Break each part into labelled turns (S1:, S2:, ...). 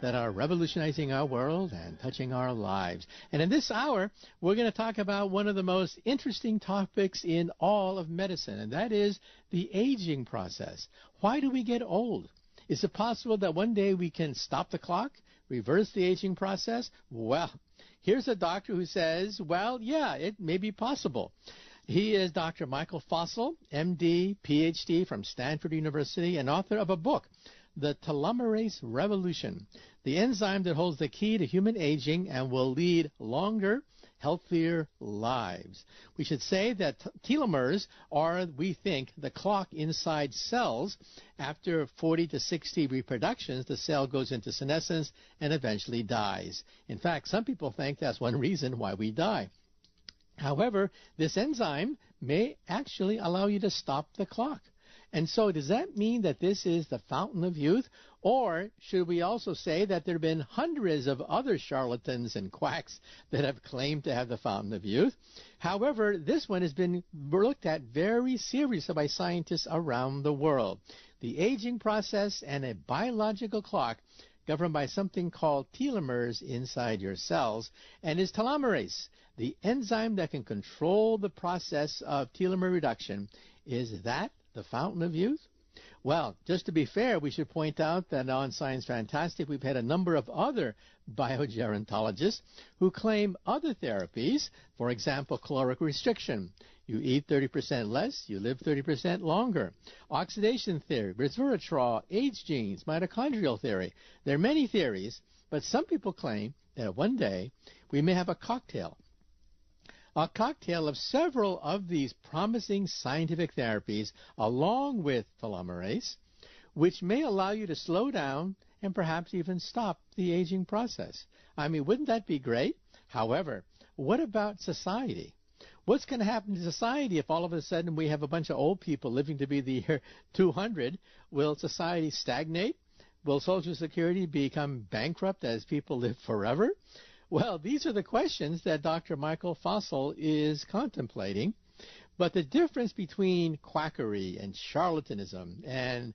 S1: that are revolutionizing our world and touching our lives. And in this hour, we're going to talk about one of the most interesting topics in all of medicine, and that is the aging process. Why do we get old? Is it possible that one day we can stop the clock, reverse the aging process? Well, here's a doctor who says, well, yeah, it may be possible. He is Dr. Michael Fossel, MD, PhD from Stanford University, and author of a book, The Telomerase Revolution, the enzyme that holds the key to human aging and will lead longer, healthier lives. We should say that telomeres are, we think, the clock inside cells. After 40 to 60 reproductions, the cell goes into senescence and eventually dies. In fact, some people think that's one reason why we die. However, this enzyme may actually allow you to stop the clock. And so does that mean that this is the fountain of youth? Or should we also say that there have been hundreds of other charlatans and quacks that have claimed to have the fountain of youth? However, this one has been looked at very seriously by scientists around the world. The aging process and a biological clock governed by something called telomeres inside your cells, and is telomerase, the enzyme that can control the process of telomere reduction. Is that the fountain of youth? Well, just to be fair, we should point out that on Science Fantastic, we've had a number of other biogerontologists who claim other therapies, for example, caloric restriction. You eat 30% less, you live 30% longer. Oxidation theory, resveratrol, age genes, mitochondrial theory. There are many theories, but some people claim that one day we may have a cocktail of several of these promising scientific therapies along with telomerase, which may allow you to slow down and perhaps even stop the aging process. I mean, wouldn't that be great? However, what about society? What's going to happen to society if all of a sudden we have a bunch of old people living to be the year 200? Will society stagnate? Will Social Security become bankrupt as people live forever? Well, these are the questions that Dr. Michael Fossel is contemplating. But the difference between quackery and charlatanism and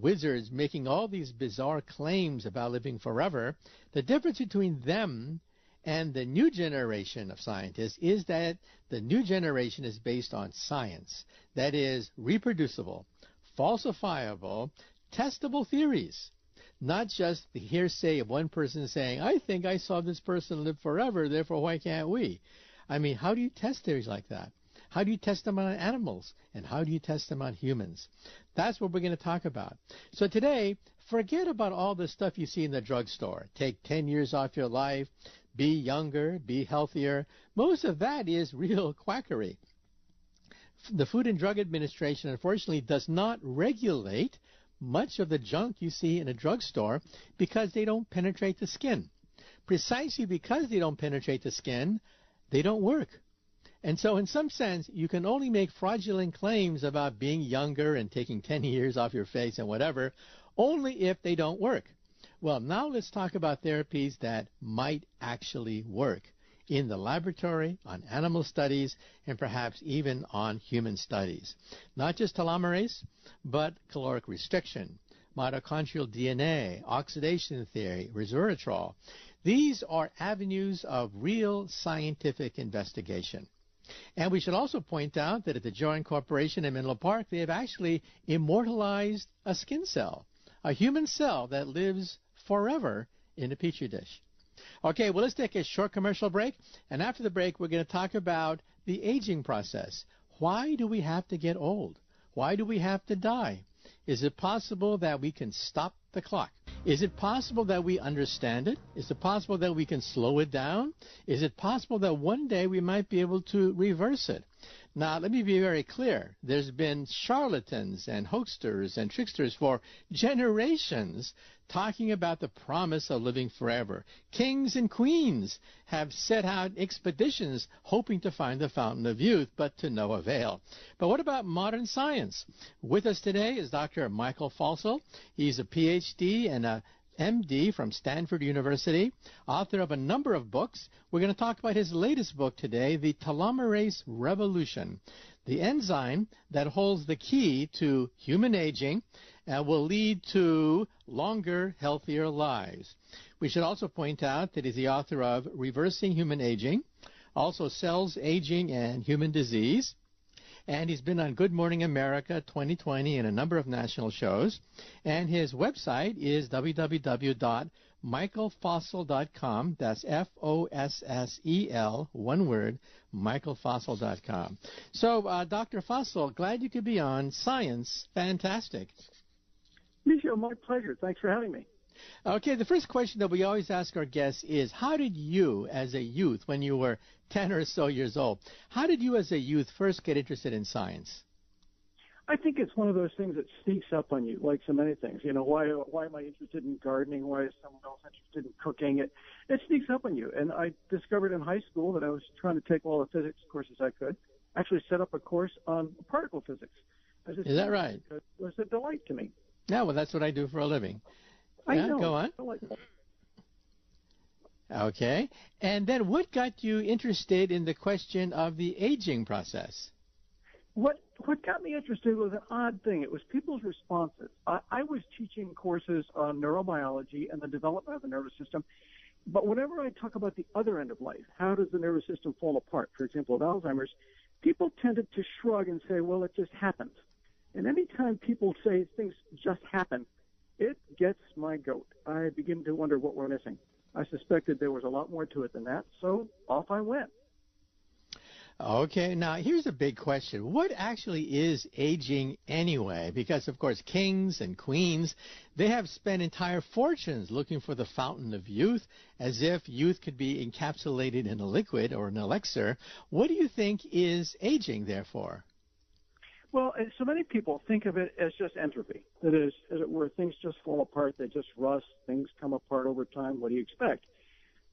S1: wizards making all these bizarre claims about living forever, the difference between them and the new generation of scientists is that the new generation is based on science. That is, reproducible, falsifiable, testable theories. Not just the hearsay of one person saying, I think I saw this person live forever, therefore why can't we? I mean, how do you test theories like that? How do you test them on animals? And how do you test them on humans? That's what we're going to talk about. So today, forget about all the stuff you see in the drugstore. Take 10 years off your life, be younger, be healthier. Most of that is real quackery. The Food and Drug Administration, unfortunately, does not regulate much of the junk you see in a drugstore because they don't penetrate the skin. Precisely because they don't penetrate the skin, they don't work. And so in some sense, you can only make fraudulent claims about being younger and taking 10 years off your face and whatever, only if they don't work. Well, now let's talk about therapies that might actually work in the laboratory, on animal studies, and perhaps even on human studies. Not just telomerase, but caloric restriction, mitochondrial DNA, oxidation theory, resveratrol. These are avenues of real scientific investigation. And we should also point out that at the Joint Corporation in Menlo Park, they have actually immortalized a skin cell, a human cell that lives forever in a petri dish. Okay, well, let's take a short commercial break. And after the break, we're going to talk about the aging process. Why do we have to get old? Why do we have to die? Is it possible that we can stop the clock? Is it possible that we understand it? Is it possible that we can slow it down? Is it possible that one day we might be able to reverse it? Now, let me be very clear. There's been charlatans and hoaxers and tricksters for generations talking about the promise of living forever. Kings and queens have set out expeditions hoping to find the fountain of youth, but to no avail. But what about modern science? With us today is Dr. Michael Fossel. He's a PhD and a MD from Stanford University, author of a number of books. We're going to talk about his latest book today, The Telomerase Revolution, the enzyme that holds the key to human aging and will lead to longer, healthier lives. We should also point out that he's the author of Reversing Human Aging, also Cells, Aging, and Human Disease. And he's been on Good Morning America 2020 and a number of national shows. And his website is www.michaelfossel.com. That's Fossel, one word, michaelfossel.com. So, Dr. Fossel, glad you could be on Science Fantastic.
S2: Michio, my pleasure. Thanks for having me.
S1: Okay, the first question that we always ask our guests is, how did you, as a youth, when you were 10 or so years old, how did you as a youth first get interested in science?
S2: I think it's one of those things that sneaks up on you, like so many things. You know, why am I interested in gardening? Why is someone else interested in cooking? It sneaks up on you. And I discovered in high school that I was trying to take all the physics courses I could, actually set up a course on particle physics.
S1: Is that right?
S2: It was a delight to me.
S1: Yeah, well, that's what I do for a living.
S2: I know.
S1: Go on. Okay. And then what got you interested in the question of the aging process?
S2: What got me interested was an odd thing. It was people's responses. I was teaching courses on neurobiology and the development of the nervous system, but whenever I talk about the other end of life, how does the nervous system fall apart, for example, with Alzheimer's, people tended to shrug and say, well, it just happens. And anytime people say things just happen, it gets my goat. I begin to wonder what we're missing. I suspected there was a lot more to it than that, so off I went.
S1: Okay, now here's a big question. What actually is aging anyway? Because, of course, kings and queens, they have spent entire fortunes looking for the fountain of youth, as if youth could be encapsulated in a liquid or an elixir. What do you think is aging, therefore?
S2: Well, so many people think of it as just entropy. That is, as it were, things just fall apart, they just rust, things come apart over time. What do you expect?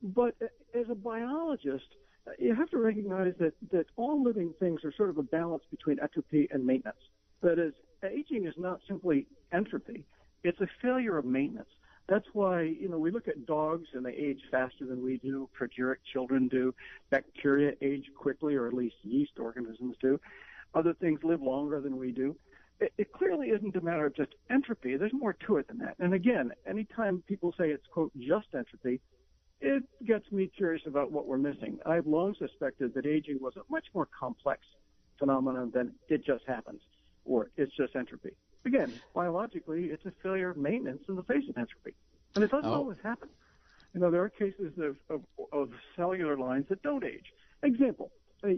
S2: But as a biologist, you have to recognize that all living things are sort of a balance between entropy and maintenance. That is, aging is not simply entropy. It's a failure of maintenance. That's why, you know, we look at dogs and they age faster than we do. Progeric children do. Bacteria age quickly, or at least yeast organisms do. Other things live longer than we do. It clearly isn't a matter of just entropy. There's more to it than that. And again, anytime people say it's, quote, just entropy, it gets me curious about what we're missing. I've long suspected that aging was a much more complex phenomenon than it just happens, or it's just entropy. Again, biologically, it's a failure of maintenance in the face of entropy. And it doesn't always happen. You know, there are cases of cellular lines that don't age. Example,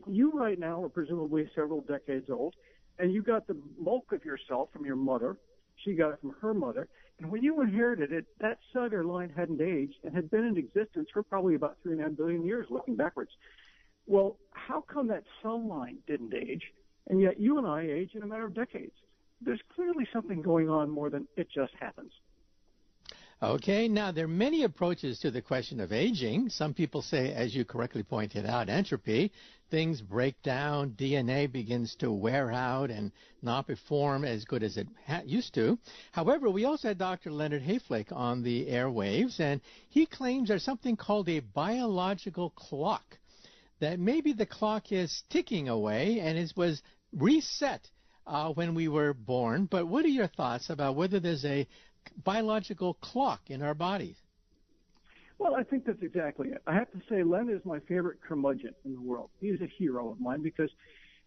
S2: you right now are presumably several decades old, and you got the bulk of yourself from your mother. She got it from her mother. And when you inherited it, that cellular line hadn't aged and had been in existence for probably about 3.5 billion years, looking backwards. Well, how come that cell line didn't age, and yet you and I age in a matter of decades? There's clearly something going on more than it just happens.
S1: Okay, now there are many approaches to the question of aging. Some people say, as you correctly pointed out, entropy. Things break down, DNA begins to wear out and not perform as good as it used to. However, we also had Dr. Leonard Hayflick on the airwaves, and he claims there's something called a biological clock, that maybe the clock is ticking away and it was reset when we were born. But what are your thoughts about whether there's a biological clock in our bodies?
S2: Well, I think that's exactly it. I have to say, Len is my favorite curmudgeon in the world. He's a hero of mine because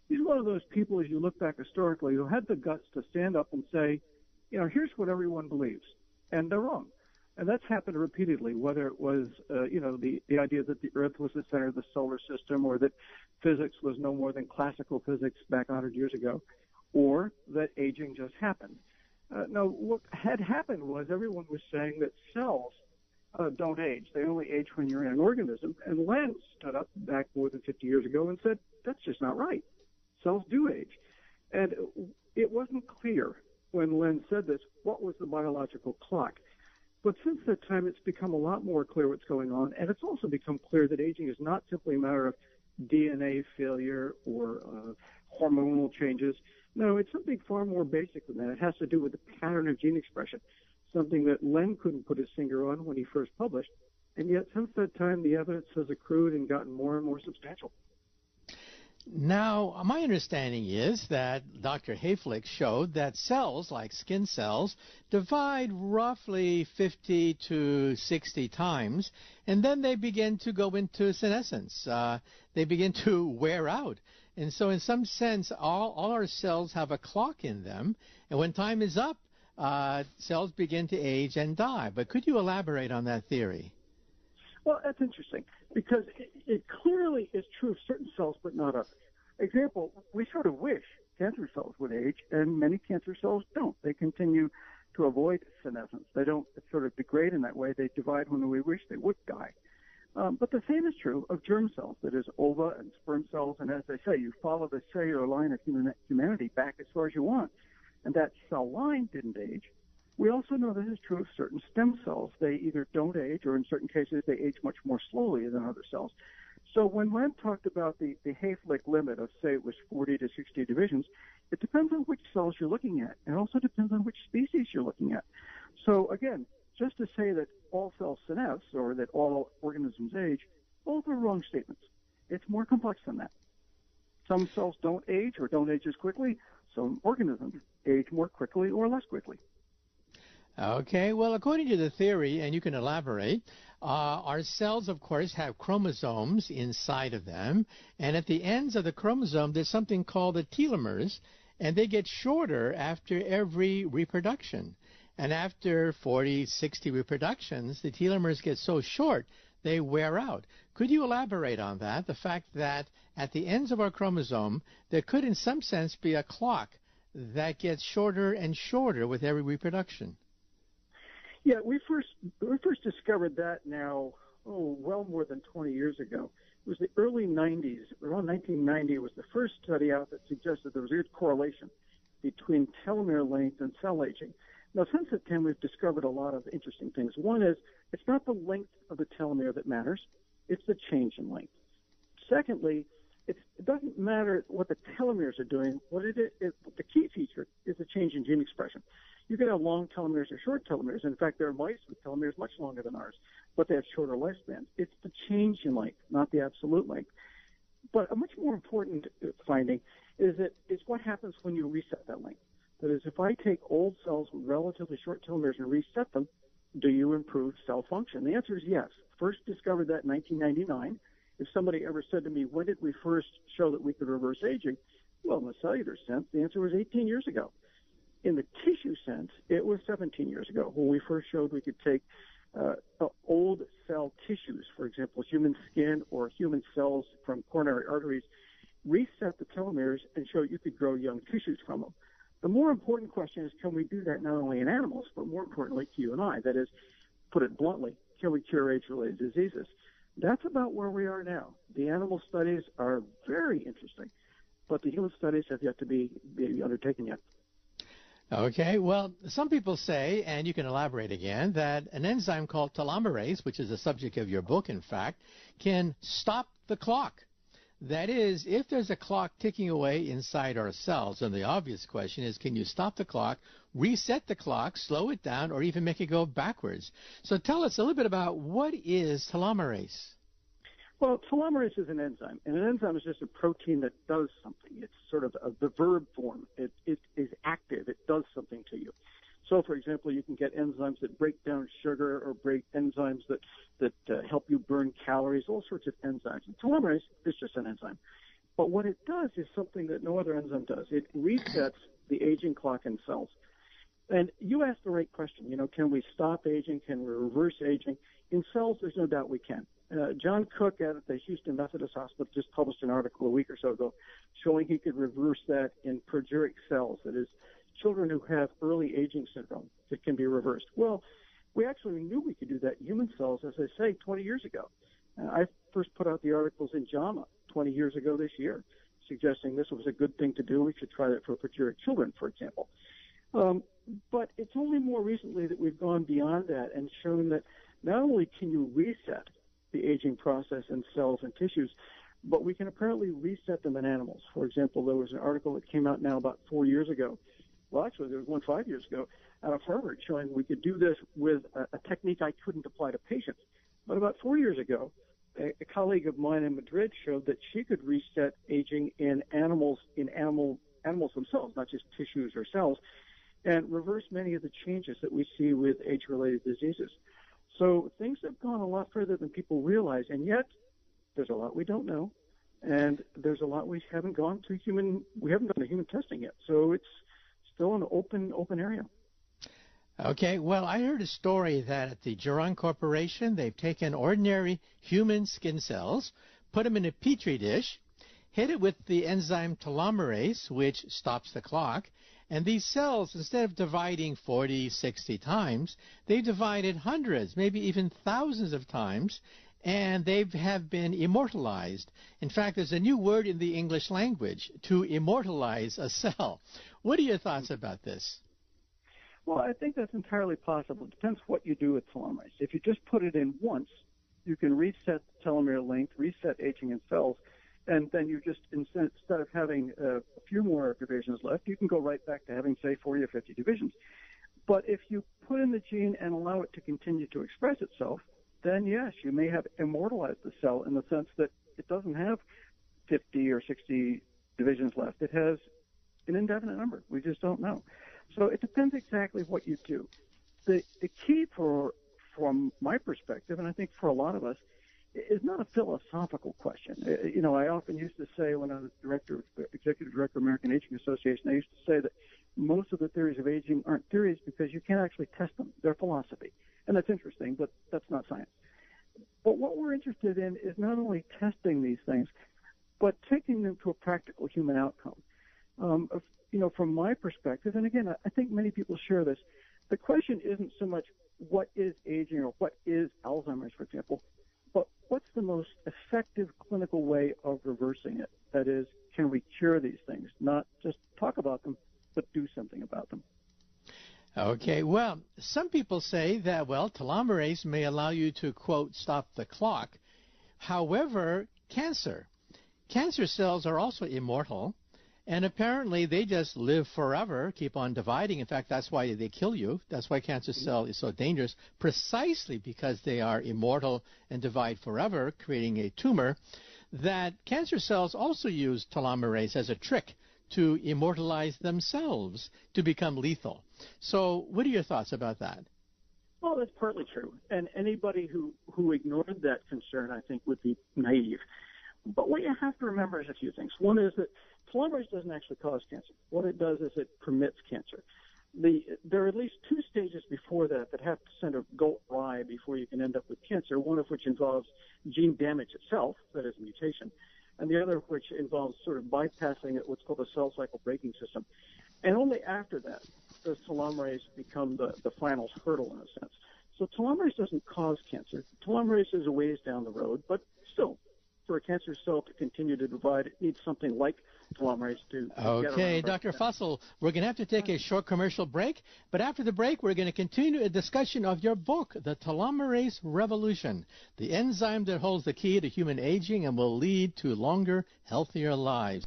S2: he's one of those people, as you look back historically, who had the guts to stand up and say, you know, here's what everyone believes, and they're wrong. And that's happened repeatedly, whether it was, the idea that the Earth was the center of the solar system, or that physics was no more than classical physics back 100 years ago, or that aging just happened. Now, what had happened was everyone was saying that cells don't age. They only age when you're in an organism. And Len stood up back more than 50 years ago and said, that's just not right. Cells do age. And it wasn't clear when Len said this what was the biological clock. But since that time, it's become a lot more clear what's going on. And it's also become clear that aging is not simply a matter of DNA failure or hormonal changes. No, it's something far more basic than that. It has to do with the pattern of gene expression, something that Len couldn't put his finger on when he first published. And yet, since that time, the evidence has accrued and gotten more and more substantial.
S1: Now, my understanding is that Dr. Hayflick showed that cells, like skin cells, divide roughly 50 to 60 times, and then they begin to go into senescence. They begin to wear out. And so, in some sense, all our cells have a clock in them, and when time is up, cells begin to age and die. But could you elaborate on that theory?
S2: Well, that's interesting because it clearly is true of certain cells, but not others. Example, we sort of wish cancer cells would age, and many cancer cells don't. They continue to avoid senescence. They don't sort of degrade in that way. They divide when we wish they would die. But the same is true of germ cells, that is, ova and sperm cells. And as I say, you follow the cellular line of humanity back as far as you want, and that cell line didn't age. We also know this is true of certain stem cells. They either don't age, or in certain cases, they age much more slowly than other cells. So when Len talked about the Hayflick limit of, say, it was 40 to 60 divisions, it depends on which cells you're looking at. It also depends on which species you're looking at. So again, just to say that all cells senesce or that all organisms age, both are wrong statements. It's more complex than that. Some cells don't age or don't age as quickly. Some organisms age more quickly or less quickly.
S1: Okay, well, according to the theory, and you can elaborate, our cells, of course, have chromosomes inside of them, and at the ends of the chromosome, there's something called the telomeres, and they get shorter after every reproduction. And after 40, 60 reproductions, the telomeres get so short, they wear out. Could you elaborate on that, the fact that at the ends of our chromosome, there could, in some sense, be a clock that gets shorter and shorter with every reproduction?
S2: Yeah, we first discovered that now, well more than 20 years ago. It was the early 90s. Around 1990 was the first study out that suggested there was a good correlation between telomere length and cell aging. Now, since that time, we've discovered a lot of interesting things. One is it's not the length of the telomere that matters. It's the change in length. Secondly, it doesn't matter what the telomeres are doing. The key feature is the change in gene expression. You can have long telomeres or short telomeres. In fact, there are mice with telomeres much longer than ours, but they have shorter lifespans. It's the change in length, not the absolute length. But a much more important finding is what happens when you reset that length. That is, if I take old cells with relatively short telomeres and reset them, do you improve cell function? The answer is yes. First discovered that in 1999. If somebody ever said to me, when did we first show that we could reverse aging? Well, in the cellular sense, the answer was 18 years ago. In the tissue sense, it was 17 years ago when we first showed we could take old cell tissues, for example, human skin or human cells from coronary arteries, reset the telomeres and show you could grow young tissues from them. The more important question is, can we do that not only in animals, but more importantly to you and I? That is, put it bluntly, can we cure age-related diseases? That's about where we are now. The animal studies are very interesting, but the human studies have yet to be undertaken yet.
S1: Okay, well, some people say, and you can elaborate again, that an enzyme called telomerase, which is the subject of your book, in fact, can stop the clock. That is, if there's a clock ticking away inside our cells, and the obvious question is, can you stop the clock, reset the clock, slow it down, or even make it go backwards? So tell us a little bit about what is telomerase.
S2: Well, telomerase is an enzyme, and an enzyme is just a protein that does something. It's sort of the verb form. It is active. It does something to you. So, for example, you can get enzymes that break down sugar or break enzymes that help you burn calories, all sorts of enzymes. And telomerase is just an enzyme. But what it does is something that no other enzyme does. It resets the aging clock in cells. And you asked the right question. Can we stop aging? Can we reverse aging? In cells, there's no doubt we can. John Cook at the Houston Methodist Hospital just published an article a week or so ago showing he could reverse that in progeric cells, that is, children who have early aging syndrome that can be reversed. Well, we actually knew we could do that in human cells, as I say, 20 years ago. I first put out the articles in JAMA 20 years ago this year, suggesting this was a good thing to do. We should try that for progeric children, for example. But it's only more recently that we've gone beyond that and shown that not only can you reset the aging process in cells and tissues, but we can apparently reset them in animals. For example, there was an article that came out now about 4 years ago. Well, actually, there was one 5 years ago out of Harvard showing we could do this with a technique I couldn't apply to patients. But about 4 years ago, a colleague of mine in Madrid showed that she could reset aging in animals themselves, not just tissues or cells, and reverse many of the changes that we see with age-related diseases. So things have gone a lot further than people realize, and yet there's a lot we don't know, and there's a lot we haven't gone to human testing yet. So it's still an open area.
S1: Okay, well, I heard a story that at the Geron Corporation, they've taken ordinary human skin cells, put them in a petri dish, hit it with the enzyme telomerase, which stops the clock, and these cells, instead of dividing 40, 60 times, they've divided hundreds, maybe even thousands of times, and they have been immortalized. In fact, there's a new word in the English language, to immortalize a cell. What are your thoughts about this?
S2: Well, I think that's entirely possible. It depends what you do with telomerase. If you just put it in once, you can reset telomere length, reset aging in cells, and then you just, instead of having a few more divisions left, you can go right back to having, say, 40 or 50 divisions. But if you put in the gene and allow it to continue to express itself, then yes, you may have immortalized the cell in the sense that it doesn't have 50 or 60 divisions left. It has an indefinite number. We just don't know. So it depends exactly what you do. The key from my perspective, and I think for a lot of us, is not a philosophical question. I often used to say when I was executive director of American Aging Association, I used to say that most of the theories of aging aren't theories because you can't actually test them. They're philosophy. And that's interesting, but that's not science. But what we're interested in is not only testing these things, but taking them to a practical human outcome. From my perspective, and again, I think many people share this, the question isn't so much what is aging or what is Alzheimer's, for example, but what's the most effective clinical way of reversing it? That is, can we cure these things? Not just talk about them, but do something about them.
S1: Okay, well, some people say that, telomerase may allow you to, quote, stop the clock. However, cancer cells are also immortal, and apparently they just live forever, keep on dividing. In fact, that's why they kill you. That's why cancer cell is so dangerous, precisely because they are immortal and divide forever, creating a tumor. That cancer cells also use telomerase as a trick to immortalize themselves, to become lethal. So what are your thoughts about that?
S2: Well, that's partly true. And anybody who ignored that concern, I think, would be naive. But what you have to remember is a few things. One is that telomerase doesn't actually cause cancer. What it does is it permits cancer. There are at least two stages before that have to sort of go awry before you can end up with cancer, one of which involves gene damage itself, that is mutation, and the other of which involves sort of bypassing what's called a cell cycle breaking system. And only after that does telomerase become the final hurdle in a sense. So telomerase doesn't cause cancer. Telomerase is a ways down the road, but still, for a cancer cell to continue to divide, it needs something like telomerase to get around.
S1: Okay, Dr. Fussell, we're going to have to take a short commercial break, but after the break, we're going to continue a discussion of your book, The Telomerase Revolution, the enzyme that holds the key to human aging and will lead to longer, healthier lives.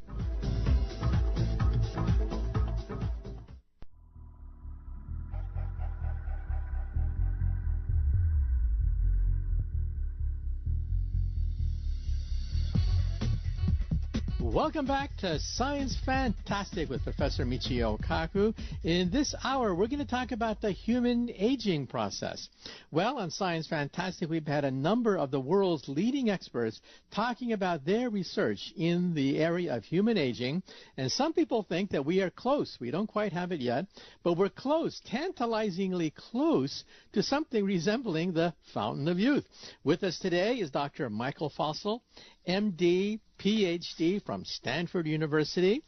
S1: Welcome back to Science Fantastic with Professor Michio Kaku. In this hour, we're going to talk about the human aging process. Well, on Science Fantastic, we've had a number of the world's leading experts talking about their research in the area of human aging. And some people think that we are close. We don't quite have it yet, but we're close, tantalizingly close to something resembling the fountain of youth. With us today is Dr. Michael Fussell, MD, PhD from Stanford University.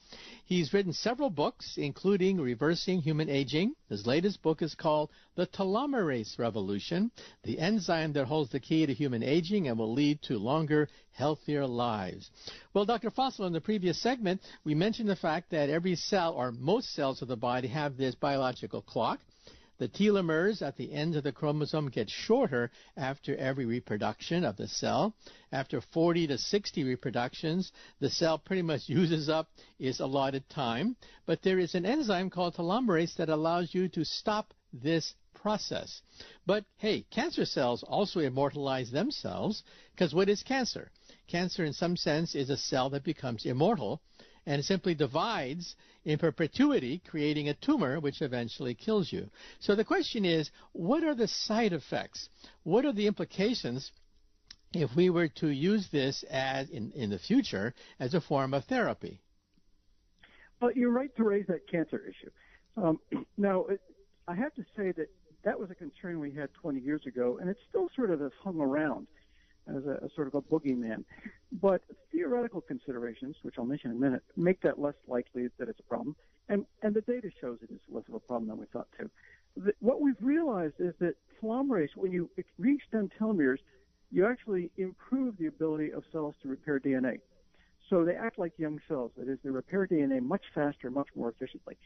S1: He's written several books, including Reversing Human Aging. His latest book is called The Telomerase Revolution, the enzyme that holds the key to human aging and will lead to longer, healthier lives. Well, Dr. Fussell, in the previous segment, we mentioned the fact that every cell, or most cells of the body, have this biological clock. The telomeres at the end of the chromosome get shorter after every reproduction of the cell. After 40 to 60 reproductions, the cell pretty much uses up its allotted time. But there is an enzyme called telomerase that allows you to stop this process. But hey, cancer cells also immortalize themselves, because what is cancer? Cancer in some sense is a cell that becomes immortal and simply divides in perpetuity, creating a tumor which eventually kills you. So the question is, what are the side effects? What are the implications if we were to use this as in the future as a form of therapy?
S2: Well, you're right to raise that cancer issue. Now, I have to say that that was a concern we had 20 years ago, and it still sort of has hung around as a sort of a boogeyman. But theoretical considerations, which I'll mention in a minute, make that less likely that it's a problem. And the data shows it is less of a problem than we thought too. What we've realized is that telomerase, when you re-extend telomeres, you actually improve the ability of cells to repair DNA. So they act like young cells. That is, they repair DNA much faster, much more efficiently.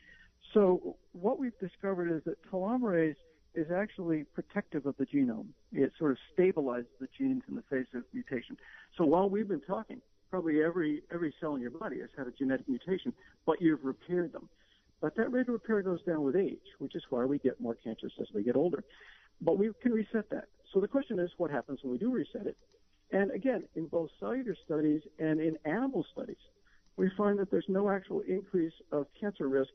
S2: So what we've discovered is that telomerase is actually protective of the genome. It sort of stabilizes the genes in the face of mutation. So while we've been talking, probably every cell in your body has had a genetic mutation, but you've repaired them. But that rate of repair goes down with age, which is why we get more cancers as we get older. But we can reset that. So the question is, what happens when we do reset it? And again, in both cellular studies and in animal studies, we find that there's no actual increase of cancer risk,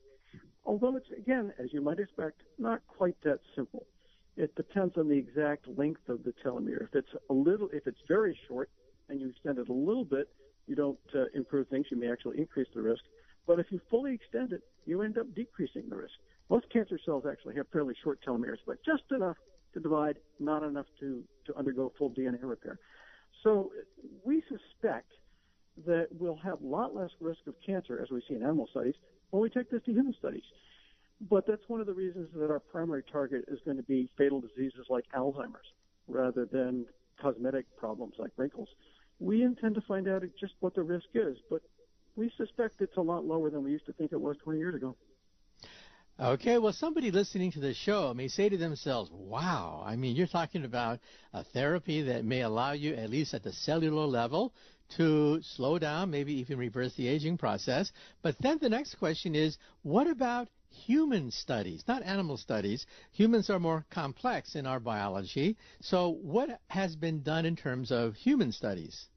S2: although it's, again, as you might expect, not quite that simple. It depends on the exact length of the telomere. If it's very short and you extend it a little bit, you don't improve things. You may actually increase the risk. But if you fully extend it, you end up decreasing the risk. Most cancer cells actually have fairly short telomeres, but just enough to divide, not enough to undergo full DNA repair. So we suspect that we'll have a lot less risk of cancer, as we see in animal studies, when we take this to human studies. But that's one of the reasons that our primary target is going to be fatal diseases like Alzheimer's rather than cosmetic problems like wrinkles. We intend to find out just what the risk is, but we suspect it's a lot lower than we used to think it was 20 years ago.
S1: Okay, well, somebody listening to the show may say to themselves, wow, I mean, you're talking about a therapy that may allow you, at least at the cellular level, to slow down, maybe even reverse the aging process. But then the next question is, what about human studies, not animal studies? Humans are more complex in our biology. So what has been done in terms of human studies?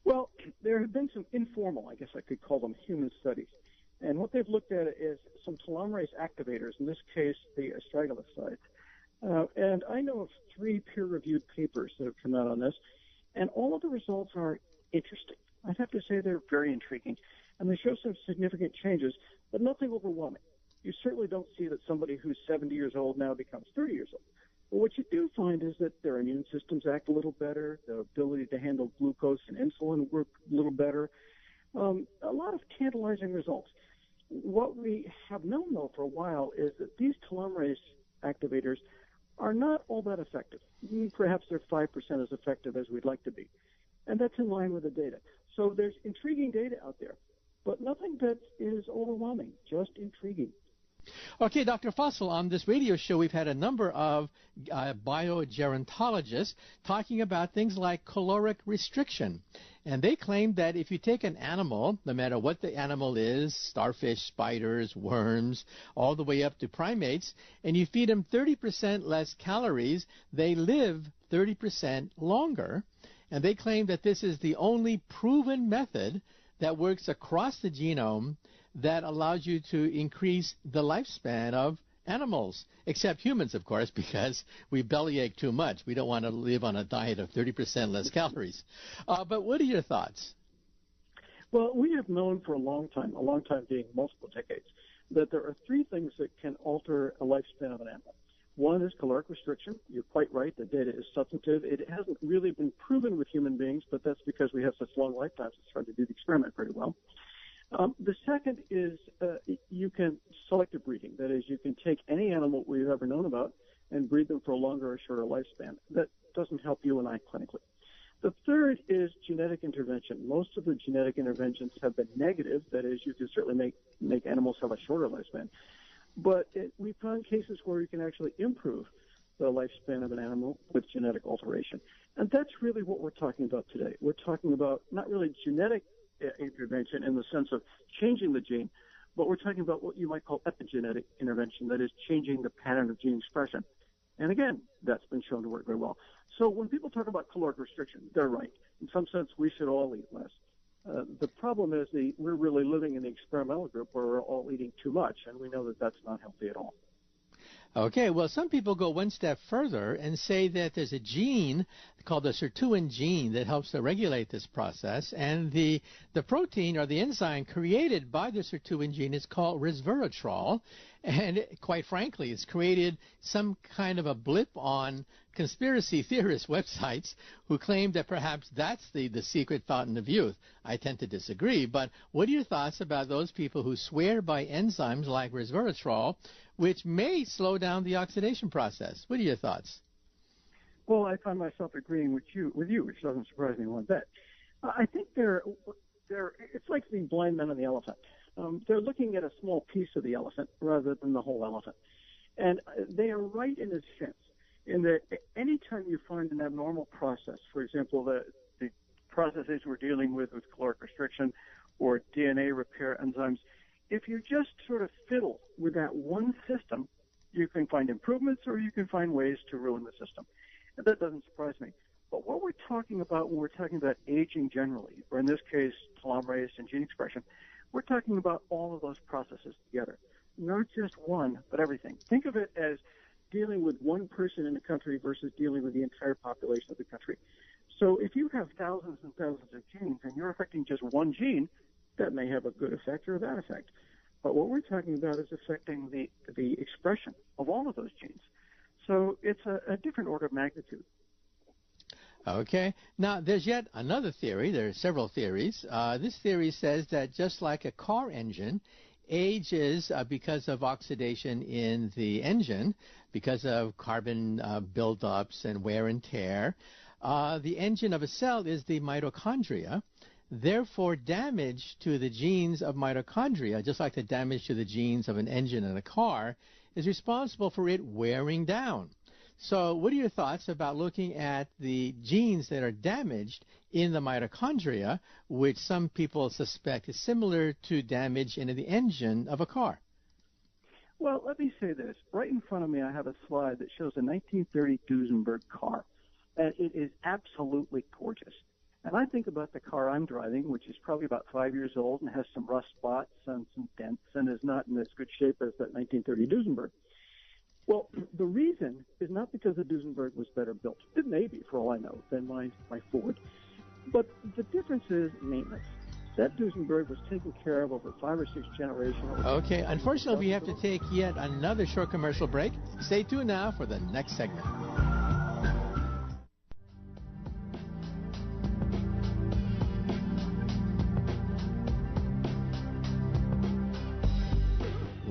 S2: Well, there have been some informal, I guess I could call them human studies. And what they've looked at is some telomerase activators, in this case, the astragaloside. And I know of 3 peer-reviewed papers that have come out on this, and all of the results are interesting. I'd have to say they're very intriguing. And they show some significant changes, but nothing overwhelming. You certainly don't see that somebody who's 70 years old now becomes 30 years old. But what you do find is that their immune systems act a little better, their ability to handle glucose and insulin work a little better. A lot of tantalizing results. What we have known, though, for a while is that these telomerase activators are not all that effective. Perhaps they're 5% as effective as we'd like to be. And that's in line with the data. So there's intriguing data out there, but nothing that is overwhelming, just intriguing.
S1: Okay, Dr. Fussell, on this radio show, we've had a number of biogerontologists talking about things like caloric restriction. And they claim that if you take an animal, no matter what the animal is, starfish, spiders, worms, all the way up to primates, and you feed them 30% less calories, they live 30% longer. And they claim that this is the only proven method that works across the genome that allows you to increase the lifespan of animals, except humans, of course, because we bellyache too much. We don't want to live on a diet of 30% less calories. But what are your thoughts?
S2: Well, we have known for a long time being multiple decades, that there are 3 things that can alter a lifespan of an animal. One is caloric restriction. You're quite right. The data is substantive. It hasn't really been proven with human beings, but that's because we have such long lifetimes. It's hard to do the experiment very well. The second is you can selective breeding. That is, you can take any animal we've ever known about and breed them for a longer or shorter lifespan. That doesn't help you and I clinically. The third is genetic intervention. Most of the genetic interventions have been negative. That is, you can certainly make animals have a shorter lifespan. But we found cases where you can actually improve the lifespan of an animal with genetic alteration. And that's really what we're talking about today. We're talking about not really genetic intervention in the sense of changing the gene, but we're talking about what you might call epigenetic intervention, that is changing the pattern of gene expression. And again, that's been shown to work very well. So when people talk about caloric restriction, they're right. In some sense, we should all eat less. The problem is we're really living in the experimental group where we're all eating too much, and we know that that's not healthy at all.
S1: Okay, well, some people go one step further and say that there's a gene called the sirtuin gene that helps to regulate this process, and the protein or the enzyme created by the sirtuin gene is called resveratrol, and quite frankly, it's created some kind of a blip on conspiracy theorist websites who claim that perhaps that's the secret fountain of youth. I tend to disagree, but what are your thoughts about those people who swear by enzymes like resveratrol, which may slow down the oxidation process? What are your thoughts?
S2: Well, I find myself agreeing with you, which doesn't surprise me one bit. I think it's like the blind men and the elephant. They're looking at a small piece of the elephant rather than the whole elephant. And they are right in a sense, in that anytime you find an abnormal process, for example, the processes we're dealing with caloric restriction or DNA repair enzymes, if you just sort of fiddle with that one system, you can find improvements or you can find ways to ruin the system. And that doesn't surprise me. But what we're talking about when we're talking about aging generally, or in this case, telomerase and gene expression, we're talking about all of those processes together, not just one, but everything. Think of it as dealing with one person in the country versus dealing with the entire population of the country. So if you have thousands and thousands of genes and you're affecting just one gene, that may have a good effect or a bad effect. But what we're talking about is affecting the expression of all of those genes. So it's a different order of magnitude.
S1: Okay. Now, there's yet another theory. There are several theories. This theory says that just like a car engine ages because of oxidation in the engine, because of carbon buildups and wear and tear, the engine of a cell is the mitochondria. Therefore, damage to the genes of mitochondria, just like the damage to the genes of an engine in a car, is responsible for it wearing down. So what are your thoughts about looking at the genes that are damaged in the mitochondria, which some people suspect is similar to damage in the engine of a car?
S2: Well, let me say this. Right in front of me, I have a slide that shows a 1930 Duesenberg car, and it is absolutely gorgeous. And I think about the car I'm driving, which is probably about 5 years old and has some rust spots and some dents and is not in as good shape as that 1930 Duesenberg. Well, the reason is not because the Duesenberg was better built. It may be, for all I know, than my Ford. But the difference is maintenance. That Duesenberg was taken care of over 5 or 6 generations.
S1: Okay, unfortunately, we have to take yet another short commercial break. Stay tuned now for the next segment.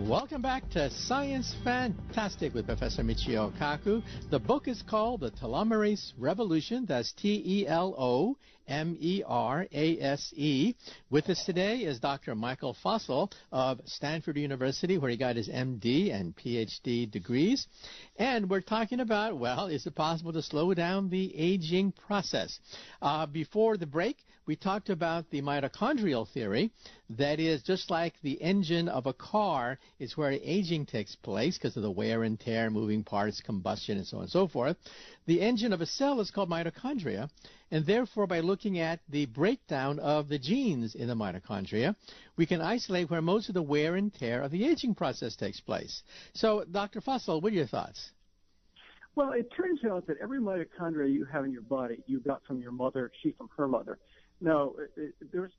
S1: Welcome back to Science Fantastic with Professor Michio Kaku. The book is called The Telomerase Revolution. That's Telomerase. With us today is Dr. Michael Fossel of Stanford University, where he got his MD and PhD degrees. And we're talking about, well, is it possible to slow down the aging process? Before the break, we talked about the mitochondrial theory. That is, just like the engine of a car is where aging takes place because of the wear and tear, moving parts, combustion, and so on and so forth. The engine of a cell is called mitochondria, and therefore by looking at the breakdown of the genes in the mitochondria, we can isolate where most of the wear and tear of the aging process takes place. So, Dr. Fossel, what are your thoughts?
S2: Well, it turns out that every mitochondria you have in your body, you got from your mother, she from her mother. Now,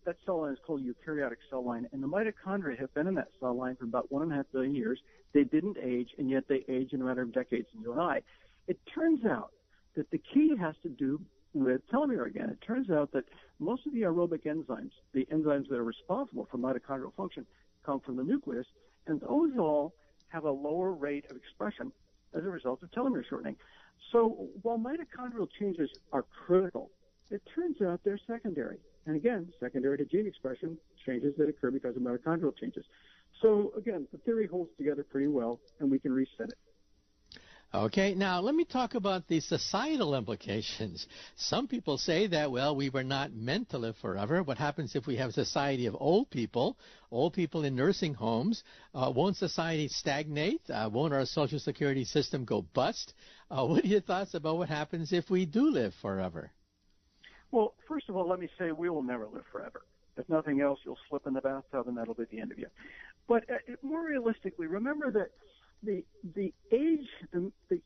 S2: that cell line is called eukaryotic cell line, and the mitochondria have been in that cell line for about 1.5 billion years. They didn't age, and yet they age in a matter of decades in you and I. It turns out that the key has to do with telomere again. It turns out that most of the aerobic enzymes, the enzymes that are responsible for mitochondrial function, come from the nucleus, and those all have a lower rate of expression as a result of telomere shortening. So while mitochondrial changes are critical, it turns out they're secondary. And again, secondary to gene expression, changes that occur because of mitochondrial changes. So again, the theory holds together pretty well, and we can reset it.
S1: Okay, now let me talk about the societal implications. Some people say that, well, we were not meant to live forever. What happens if we have a society of old people in nursing homes? Won't society stagnate? Won't our Social Security system go bust? What are your thoughts about what happens if we do live forever?
S2: Well, first of all, let me say we will never live forever. If nothing else, you'll slip in the bathtub and that'll be the end of you. But more realistically, remember that the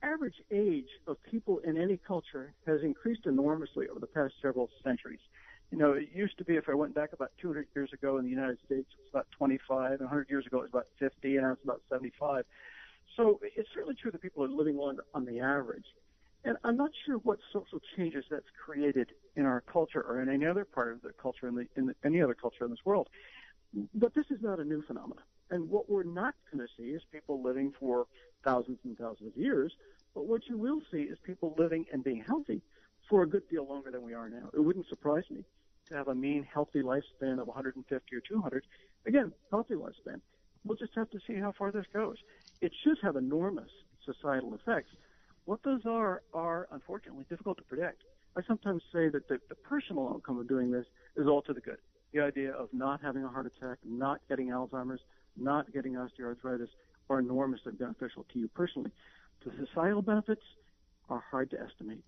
S2: average age of people in any culture has increased enormously over the past several centuries. You know, it used to be, if I went back about 200 years ago in the United States, it was about 25, and 100 years ago it was about 50, and now it's about 75. So it's certainly true that people are living longer on the average. And I'm not sure what social changes that's created in our culture or in any other part of the culture, in any other culture in this world. But this is not a new phenomenon. And what we're not going to see is people living for thousands and thousands of years. But what you will see is people living and being healthy for a good deal longer than we are now. It wouldn't surprise me to have a mean healthy lifespan of 150 or 200. Again, healthy lifespan. We'll just have to see how far this goes. It should have enormous societal effects. What those are unfortunately difficult to predict. I sometimes say that the personal outcome of doing this is all to the good. The idea of not having a heart attack, not getting Alzheimer's, not getting osteoarthritis are enormously beneficial to you personally. The societal benefits are hard to estimate.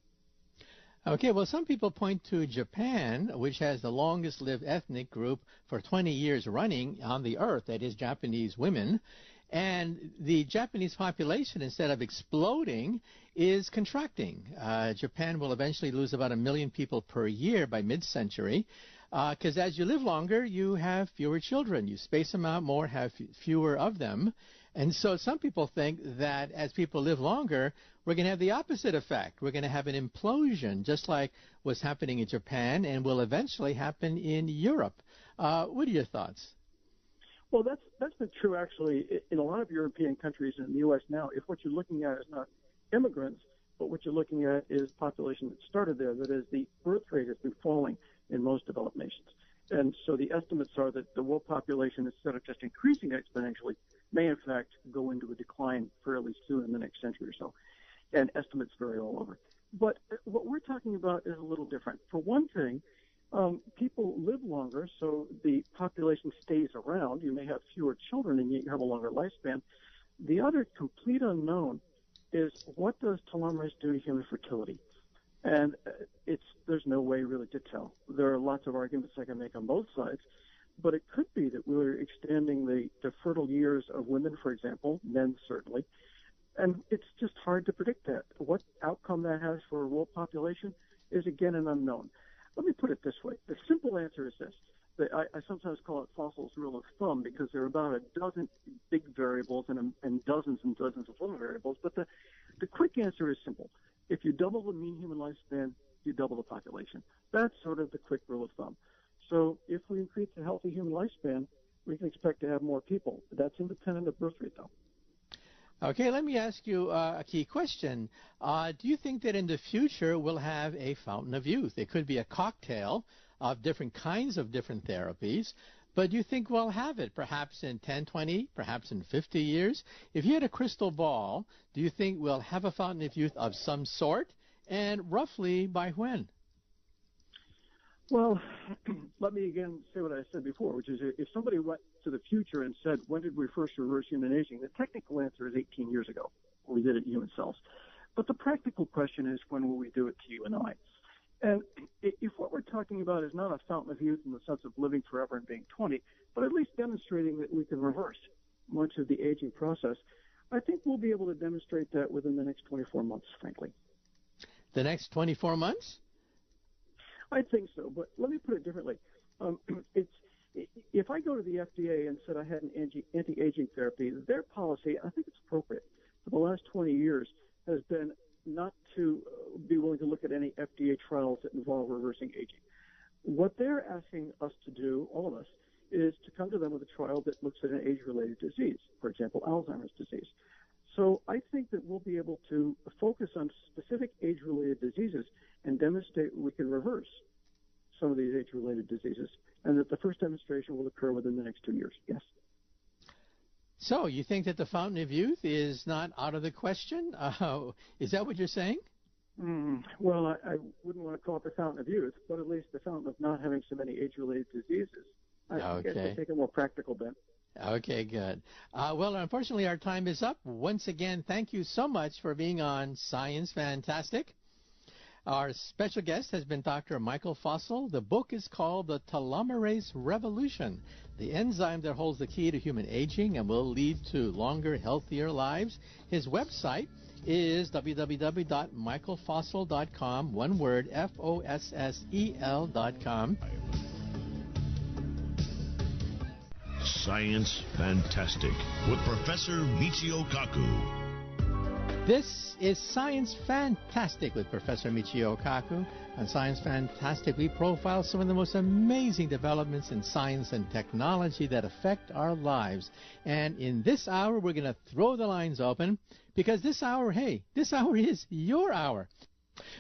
S1: Okay, well, some people point to Japan, which has the longest lived ethnic group for 20 years running on the earth, that is Japanese women. And the Japanese population, instead of exploding, is contracting. Japan will eventually lose about 1 million people per year by mid-century, because as you live longer, you have fewer children. You space them out more, have fewer of them. And so some people think that as people live longer, we're going to have the opposite effect. We're going to have an implosion, just like what's happening in Japan and will eventually happen in Europe. What are your thoughts?
S2: Well, that's been true actually in a lot of European countries and in the U.S. now. If what you're looking at is not immigrants, but what you're looking at is population that started there, that is, the birth rate has been falling in most developed nations. And so the estimates are that the world population, instead of just increasing exponentially, may in fact go into a decline fairly soon in the next century or so. And estimates vary all over. But what we're talking about is a little different. For one thing, people live longer, so the population stays around. You may have fewer children, and yet you have a longer lifespan. The other complete unknown is what does telomerase do to human fertility? And there's no way really to tell. There are lots of arguments I can make on both sides, but it could be that we're extending the fertile years of women, for example, men certainly, and it's just hard to predict that. What outcome that has for a world population is, again, an unknown. Let me put it this way. The simple answer is this. I sometimes call it Fossil's rule of thumb because there are about a dozen big variables and dozens of little variables. But the quick answer is simple. If you double the mean human lifespan, you double the population. That's sort of the quick rule of thumb. So if we increase the healthy human lifespan, we can expect to have more people. That's independent of birth rate, though.
S1: Okay, let me ask you a key question. Do you think that in the future we'll have a fountain of youth? It could be a cocktail of different kinds of different therapies, but do you think we'll have it perhaps in 10, 20, perhaps in 50 years? If you had a crystal ball, do you think we'll have a fountain of youth of some sort, and roughly by when?
S2: Well, let me again say what I said before, which is if somebody went to the future and said, when did we first reverse human aging? The technical answer is 18 years ago. We did it in human cells. But the practical question is, when will we do it to you and I? And if what we're talking about is not a fountain of youth in the sense of living forever and being 20, but at least demonstrating that we can reverse much of the aging process, I think we'll be able to demonstrate that within the next 24 months, frankly.
S1: The next 24 months?
S2: I think so, but let me put it differently. If I go to the FDA and said I had an anti-aging therapy, their policy, I think it's appropriate, for the last 20 years has been not to be willing to look at any FDA trials that involve reversing aging. What they're asking us to do, all of us, is to come to them with a trial that looks at an age-related disease, for example, Alzheimer's disease. So I think that we'll be able to focus on specific age-related diseases and demonstrate we can reverse some of these age-related diseases, and that the first demonstration will occur within the next 2 years. Yes.
S1: So you think that the fountain of youth is not out of the question? Is that what you're saying?
S2: Well, I wouldn't want to call it the fountain of youth, but at least the fountain of not having so many age-related diseases. I guess I take a more practical bent.
S1: Okay, good. Well, unfortunately, our time is up. Once again, thank you so much for being on Science Fantastic. Our special guest has been Dr. Michael Fossel. The book is called The Telomerase Revolution, the enzyme that holds the key to human aging and will lead to longer, healthier lives. His website is www.michaelfossel.com, one word, Fossel.com.
S3: Science Fantastic with Professor Michio Kaku.
S1: This is Science Fantastic with Professor Michio Kaku. On Science Fantastic, we profile some of the most amazing developments in science and technology that affect our lives. And in this hour, we're going to throw the lines open because this hour is your hour.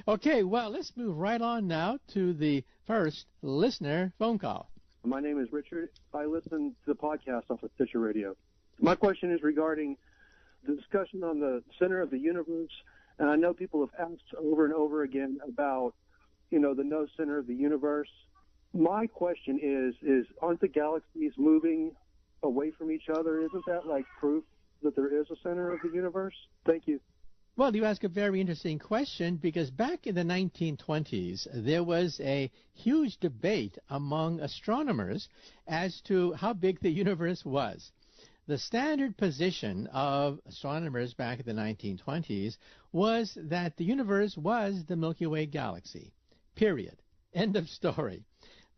S1: Okay, well, let's move right on now to the first listener phone call.
S4: My name is Richard. I listen to the podcast off of Stitcher Radio. My question is regarding the discussion on the center of the universe, and I know people have asked over and over again about, the no center of the universe. My question is aren't the galaxies moving away from each other? Isn't that like proof that there is a center of the universe? Thank you.
S1: Well, you ask a very interesting question because back in the 1920s, there was a huge debate among astronomers as to how big the universe was. The standard position of astronomers back in the 1920s was that the universe was the Milky Way galaxy, period. End of story.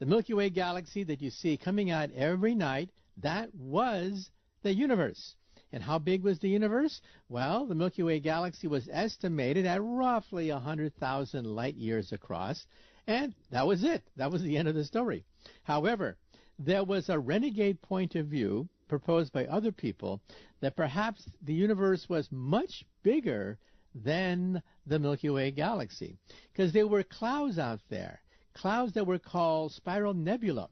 S1: The Milky Way galaxy that you see coming out every night, that was the universe. And how big was the universe? Well, the Milky Way galaxy was estimated at roughly 100,000 light years across, and that was it. That was the end of the story. However, there was a renegade point of view proposed by other people that perhaps the universe was much bigger than the Milky Way galaxy because there were clouds out there, clouds that were called spiral nebula,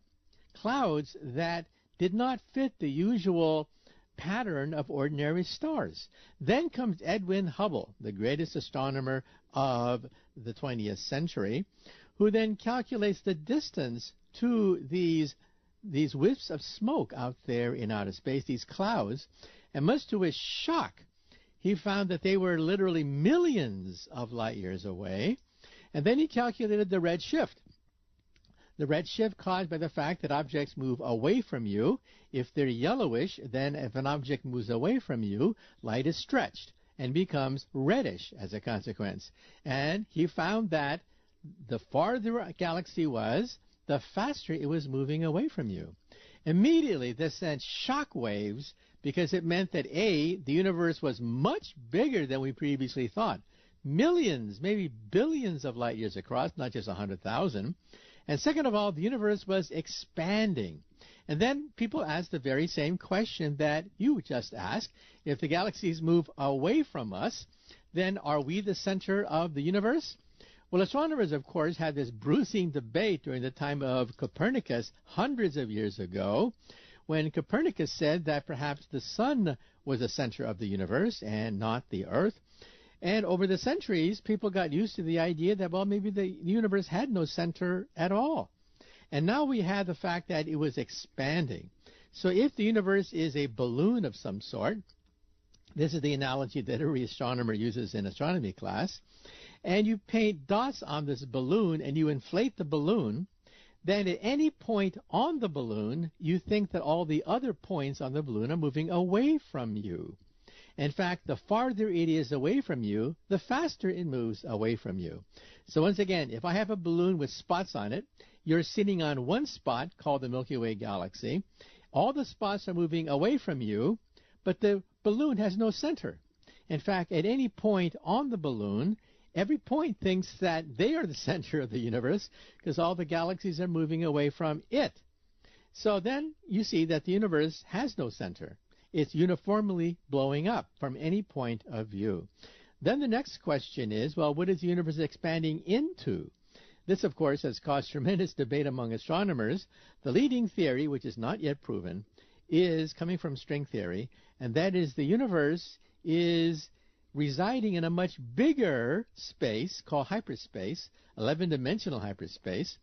S1: clouds that did not fit the usual pattern of ordinary stars. Then comes Edwin Hubble, the greatest astronomer of the 20th century, who then calculates the distance to these wisps of smoke out there in outer space, these clouds, and much to his shock, he found that they were literally millions of light years away. And then he calculated the redshift. The redshift caused by the fact that objects move away from you. If they're yellowish, then if an object moves away from you, light is stretched and becomes reddish as a consequence. And he found that the farther a galaxy was, the faster it was moving away from you. Immediately, this sent shock waves because it meant that A, the universe was much bigger than we previously thought. Millions, maybe billions of light years across, not just 100,000. And second of all, the universe was expanding. And then people asked the very same question that you just asked. If the galaxies move away from us, then are we the center of the universe? Well, astronomers, of course, had this bruising debate during the time of Copernicus hundreds of years ago, when Copernicus said that perhaps the sun was the center of the universe and not the earth. And over the centuries, people got used to the idea that, well, maybe the universe had no center at all. And now we have the fact that it was expanding. So if the universe is a balloon of some sort, this is the analogy that every astronomer uses in astronomy class, and you paint dots on this balloon and you inflate the balloon, then at any point on the balloon, you think that all the other points on the balloon are moving away from you. In fact, the farther it is away from you, the faster it moves away from you. So once again, if I have a balloon with spots on it, you're sitting on one spot called the Milky Way galaxy. All the spots are moving away from you, but the balloon has no center. In fact, at any point on the balloon, every point thinks that they are the center of the universe because all the galaxies are moving away from it. So then you see that the universe has no center. It's uniformly blowing up from any point of view. Then the next question is, well, what is the universe expanding into? This, of course, has caused tremendous debate among astronomers. The leading theory, which is not yet proven, is coming from string theory, and that is the universe is residing in a much bigger space called hyperspace, 11-dimensional hyperspace,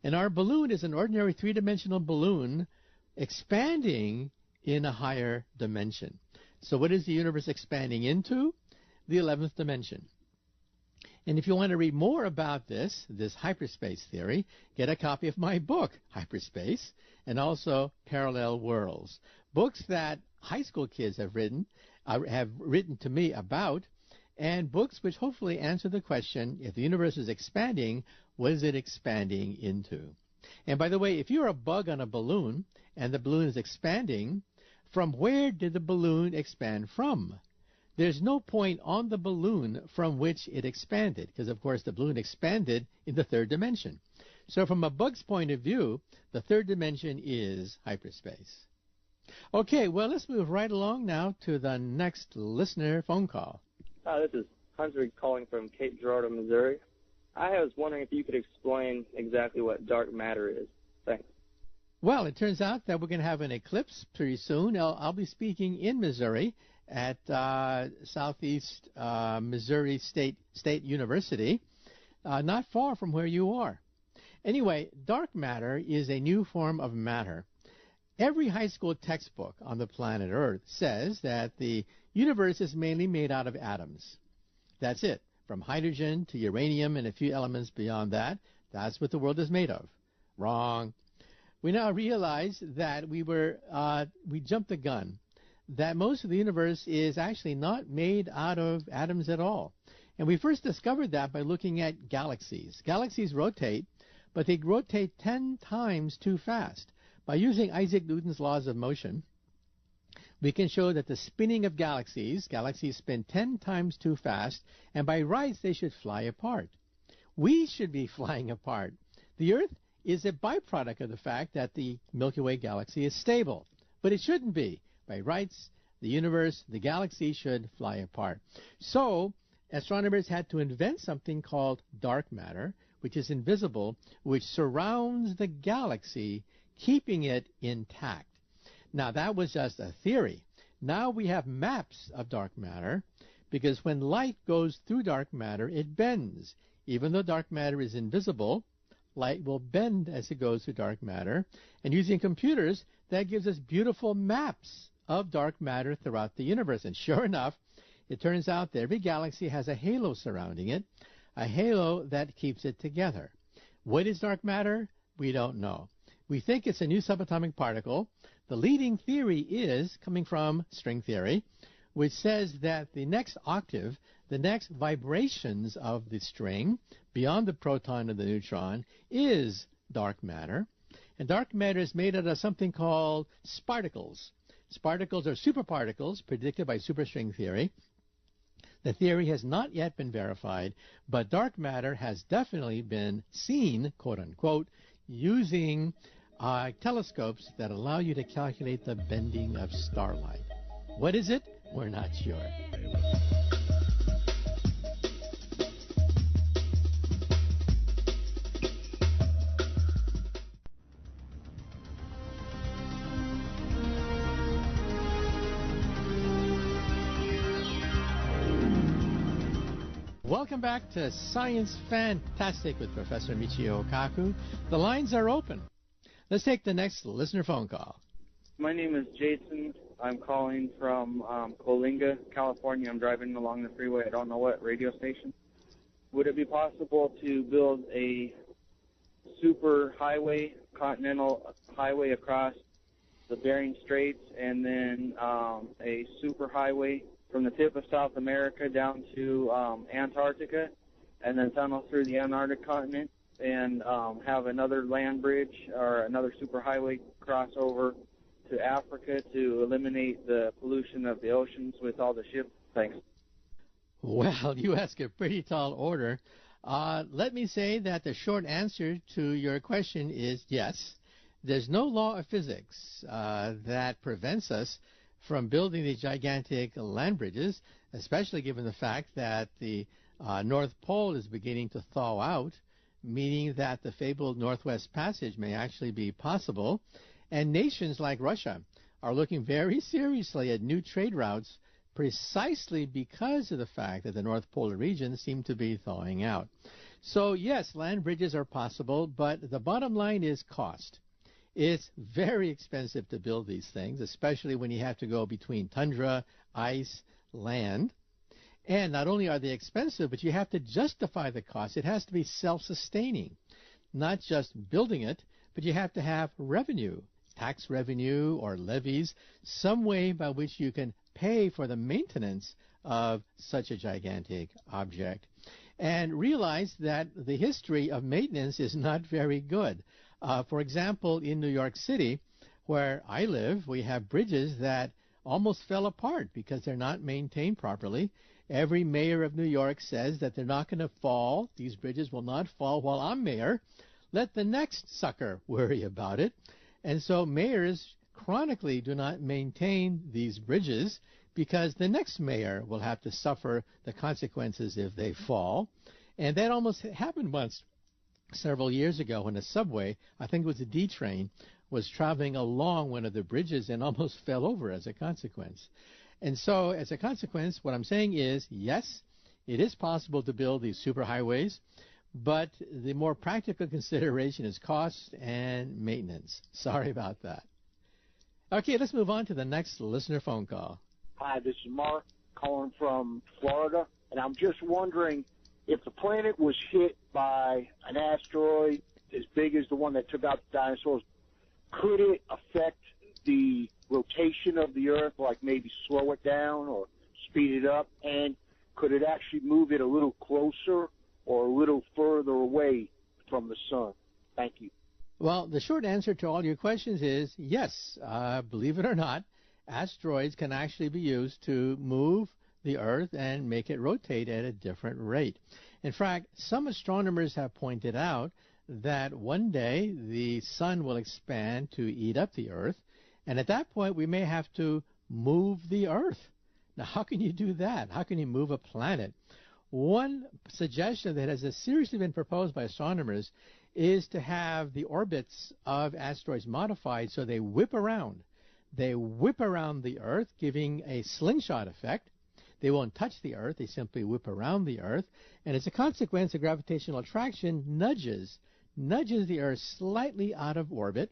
S1: and our balloon is an ordinary 3-dimensional balloon expanding in a higher dimension. So what is the universe expanding into? The 11th dimension. And if you want to read more about this hyperspace theory, get a copy of my book, Hyperspace, and also Parallel Worlds, books that high school kids have written to me about, and books which hopefully answer the question, if the universe is expanding, what is it expanding into? And by the way, if you're a bug on a balloon and the balloon is expanding, from where did the balloon expand from? There's no point on the balloon from which it expanded, because of course the balloon expanded in the third dimension. So from a bug's point of view, the third dimension is hyperspace. Okay, well, let's move right along now to the next listener phone call.
S5: This is Hunter calling from Cape Girardeau, Missouri. I was wondering if you could explain exactly what dark matter is. Thanks.
S1: Well, it turns out that we're going to have an eclipse pretty soon. I'll be speaking in Missouri at Southeast Missouri State University, not far from where you are. Anyway, dark matter is a new form of matter. Every high school textbook on the planet Earth says that the universe is mainly made out of atoms. That's it. From hydrogen to uranium and a few elements beyond that, that's what the world is made of. Wrong. We now realize that we jumped the gun, that most of the universe is actually not made out of atoms at all. And we first discovered that by looking at galaxies. Galaxies rotate, but they rotate 10 times too fast. By using Isaac Newton's laws of motion, we can show that the spinning of galaxies spin 10 times too fast, and by rights they should fly apart. We should be flying apart. The Earth is a byproduct of the fact that the Milky Way galaxy is stable, but it shouldn't be. By rights, the universe, the galaxy should fly apart. So astronomers had to invent something called dark matter, which is invisible, which surrounds the galaxy, keeping it intact. Now, that was just a theory. Now we have maps of dark matter, because when light goes through dark matter, it bends. Even though dark matter is invisible, light will bend as it goes through dark matter. And using computers, that gives us beautiful maps of dark matter throughout the universe. And sure enough, it turns out that every galaxy has a halo surrounding it, a halo that keeps it together. What is dark matter? We don't know. We think it's a new subatomic particle. The leading theory is coming from string theory, which says that the next octave, the next vibrations of the string, beyond the proton and the neutron, is dark matter. And dark matter is made out of something called sparticles. Sparticles are superparticles predicted by superstring theory. The theory has not yet been verified, but dark matter has definitely been seen, quote unquote, using telescopes that allow you to calculate the bending of starlight. What is it? We're not sure. Welcome back to Science Fantastic with Professor Michio Kaku. The lines are open. Let's take the next listener phone call.
S5: My name is Jason. I'm calling from Coalinga, California. I'm driving along the freeway. I don't know what radio station. Would it be possible to build a super highway, continental highway across the Bering Straits, and then a super highway from the tip of South America down to Antarctica, and then tunnel through the Antarctic continent, and have another land bridge or another superhighway cross over to Africa to eliminate the pollution of the oceans with all the ships? Thanks.
S1: Well, you ask a pretty tall order. Let me say that the short answer to your question is yes. There's no law of physics that prevents us from building these gigantic land bridges, especially given the fact that the North Pole is beginning to thaw out, meaning that the fabled Northwest Passage may actually be possible. And nations like Russia are looking very seriously at new trade routes precisely because of the fact that the North Polar region seem to be thawing out. So, yes, land bridges are possible, but the bottom line is cost. It's very expensive to build these things, especially when you have to go between tundra, ice, land. And not only are they expensive, but you have to justify the cost. It has to be self-sustaining, not just building it, but you have to have revenue, tax revenue or levies, some way by which you can pay for the maintenance of such a gigantic object. And realize that the history of maintenance is not very good. For example, in New York City, where I live, we have bridges that almost fell apart because they're not maintained properly. Every mayor of New York says that they're not going to fall. These bridges will not fall while I'm mayor. Let the next sucker worry about it. And so mayors chronically do not maintain these bridges because the next mayor will have to suffer the consequences if they fall. And that almost happened once several years ago when a subway, I think it was a D train, was traveling along one of the bridges and almost fell over as a consequence. And so as a consequence, what I'm saying is, yes, it is possible to build these superhighways, but the more practical consideration is cost and maintenance. Sorry about that. Okay, let's move on to the next listener phone call.
S6: Hi, this is Mark calling from Florida, and I'm just wondering if the planet was hit by an asteroid as big as the one that took out the dinosaurs, could it affect the rotation of the Earth, like maybe slow it down or speed it up? And could it actually move it a little closer or a little further away from the sun? Thank you.
S1: Well, the short answer to all your questions is yes. Believe it or not, asteroids can actually be used to move the Earth and make it rotate at a different rate. In fact, some astronomers have pointed out that one day the sun will expand to eat up the Earth, and at that point we may have to move the Earth. Now, how can you do that? How can you move a planet? One suggestion that has seriously been proposed by astronomers is to have the orbits of asteroids modified so they whip around. They whip around the Earth, giving a slingshot effect. They won't touch the Earth. They simply whip around the Earth. And as a consequence, the gravitational attraction nudges the Earth slightly out of orbit.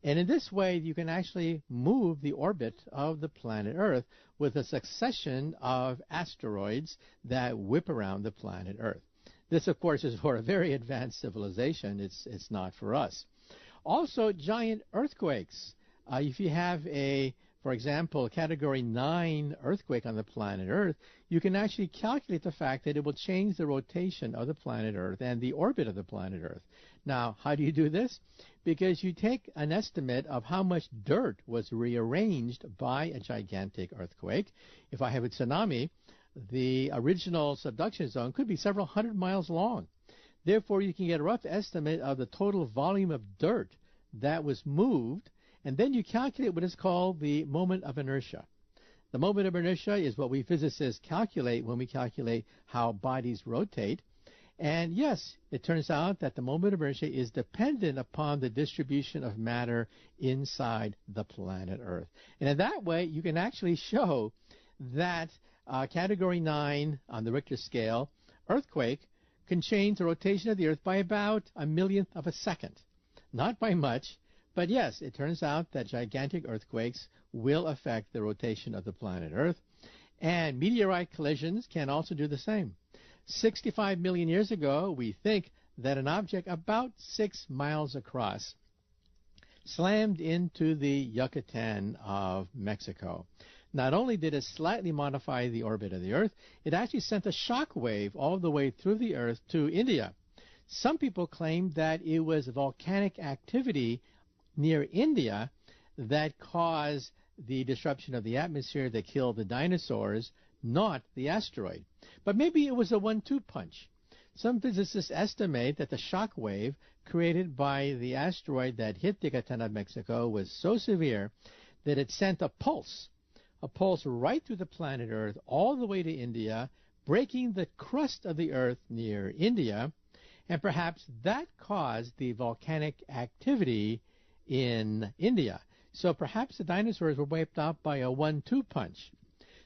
S1: And in this way, you can actually move the orbit of the planet Earth with a succession of asteroids that whip around the planet Earth. This, of course, is for a very advanced civilization. It's not for us. Also, giant earthquakes. If you have for example, a Category 9 earthquake on the planet Earth, you can actually calculate the fact that it will change the rotation of the planet Earth and the orbit of the planet Earth. Now, how do you do this? Because you take an estimate of how much dirt was rearranged by a gigantic earthquake. If I have a tsunami, the original subduction zone could be several hundred miles long. Therefore, you can get a rough estimate of the total volume of dirt that was moved, and then you calculate what is called the moment of inertia. The moment of inertia is what we physicists calculate when we calculate how bodies rotate. And yes, it turns out that the moment of inertia is dependent upon the distribution of matter inside the planet Earth. And in that way, you can actually show that Category 9 on the Richter scale earthquake can change the rotation of the Earth by about a millionth of a second. Not by much, but yes, it turns out that gigantic earthquakes will affect the rotation of the planet Earth. And meteorite collisions can also do the same. 65 million years ago, we think that an object about 6 miles across slammed into the Yucatan of Mexico. Not only did it slightly modify the orbit of the Earth, it actually sent a shock wave all the way through the Earth to India. Some people claim that it was volcanic activity near India that caused the disruption of the atmosphere that killed the dinosaurs, not the asteroid. But maybe it was a 1-2 punch. Some physicists estimate that the shock wave created by the asteroid that hit the Yucatan of Mexico was so severe that it sent a pulse right through the planet Earth all the way to India, breaking the crust of the Earth near India, and perhaps that caused the volcanic activity in India. So perhaps the dinosaurs were wiped out by a 1-2 punch.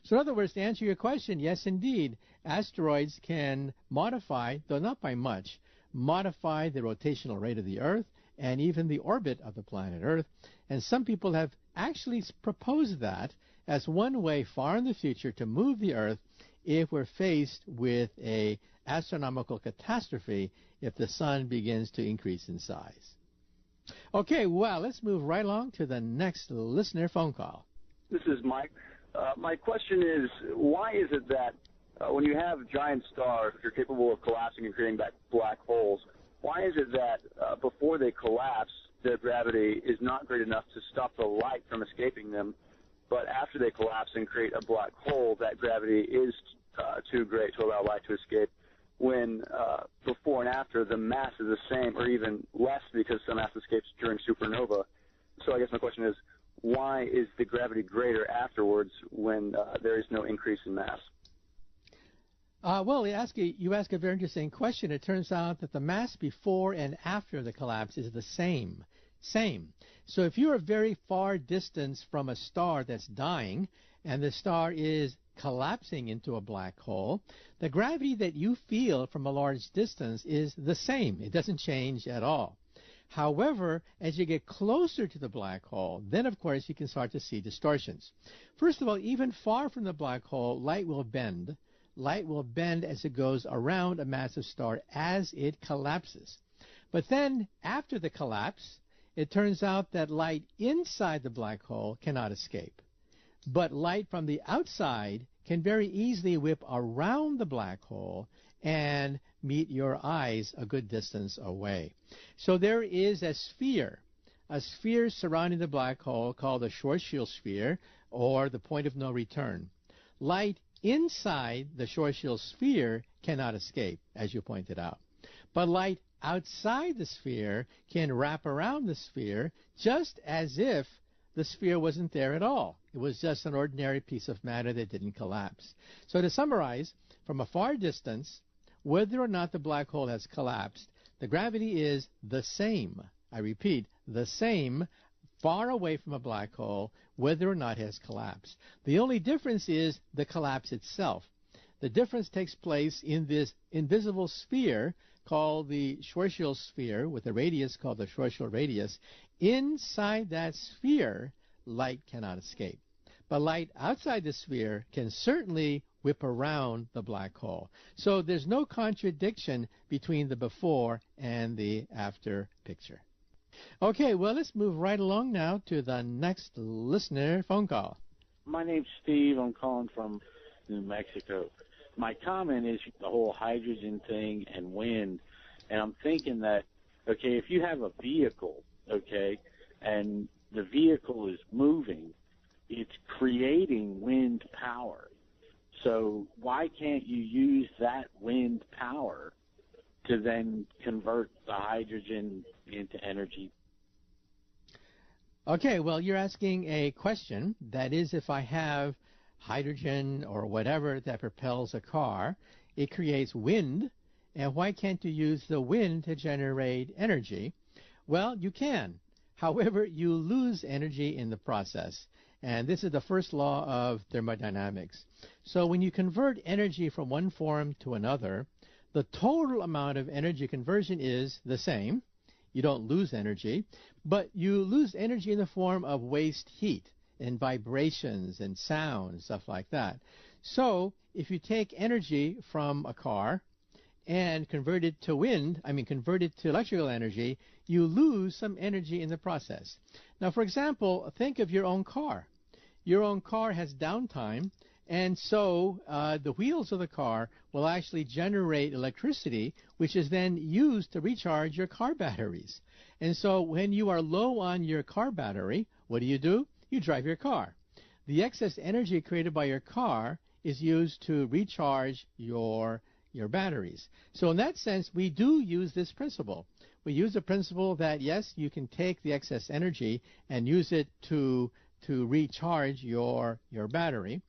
S1: So in other words, to answer your question, yes, indeed, asteroids can modify, though not by much, modify the rotational rate of the Earth and even the orbit of the planet Earth. And some people have actually proposed that as one way far in the future to move the Earth if we're faced with a astronomical catastrophe if the sun begins to increase in size. Okay, well, let's move right along to the next listener phone call.
S7: This is Mike. My question is, why is it that when you have giant stars which are capable of collapsing and creating black holes, why is it that before they collapse, their gravity is not great enough to stop the light from escaping them, but after they collapse and create a black hole, that gravity is too great to allow light to escape, when before and after the mass is the same or even less because some mass escapes during supernova? So I guess my question is, why is the gravity greater afterwards when there is no increase in mass?
S1: Well, you ask a very interesting question. It turns out that the mass before and after the collapse is the same. So if you're a very far distance from a star that's dying and the star is collapsing into a black hole, the gravity that you feel from a large distance is the same. It doesn't change at all. However, as you get closer to the black hole, then of course you can start to see distortions. First of all, even far from the black hole, light will bend. Light will bend as it goes around a massive star as it collapses. But then, after the collapse, it turns out that light inside the black hole cannot escape. But light from the outside can very easily whip around the black hole and meet your eyes a good distance away. So there is a sphere surrounding the black hole called the Schwarzschild sphere, or the point of no return. Light inside the Schwarzschild sphere cannot escape, as you pointed out. But light outside the sphere can wrap around the sphere just as if the sphere wasn't there at all. It was just an ordinary piece of matter that didn't collapse. So to summarize, from a far distance, whether or not the black hole has collapsed, the gravity is the same. I repeat, the same far away from a black hole, whether or not it has collapsed. The only difference is the collapse itself. The difference takes place in this invisible sphere called the Schwarzschild sphere, with a radius called the Schwarzschild radius. Inside that sphere, light cannot escape. But light outside the sphere can certainly whip around the black hole. So there's no contradiction between the before and the after picture. Okay, well, let's move right along now to the next listener phone call.
S8: My name's Steve. I'm calling from New Mexico. My comment is the whole hydrogen thing and wind. And I'm thinking that, okay, if you have a vehicle, okay, and the vehicle is moving, it's creating wind power. So why can't you use that wind power to then convert the hydrogen into energy?
S1: Okay, well, you're asking a question. That is, if I have hydrogen or whatever that propels a car, it creates wind, and why can't you use the wind to generate energy? Well, you can. However, you lose energy in the process. And this is the first law of thermodynamics. So when you convert energy from one form to another, the total amount of energy conversion is the same. You don't lose energy, but you lose energy in the form of waste heat and vibrations and sound, stuff like that. So if you take energy from a car and convert it to convert it to electrical energy, you lose some energy in the process. Now, for example, think of your own car. Your own car has downtime, and so the wheels of the car will actually generate electricity, which is then used to recharge your car batteries. And so when you are low on your car battery, what do? You drive your car. The excess energy created by your car is used to recharge your batteries. So in that sense, we do use this principle. We use the principle that, yes, you can take the excess energy and use it to recharge your battery.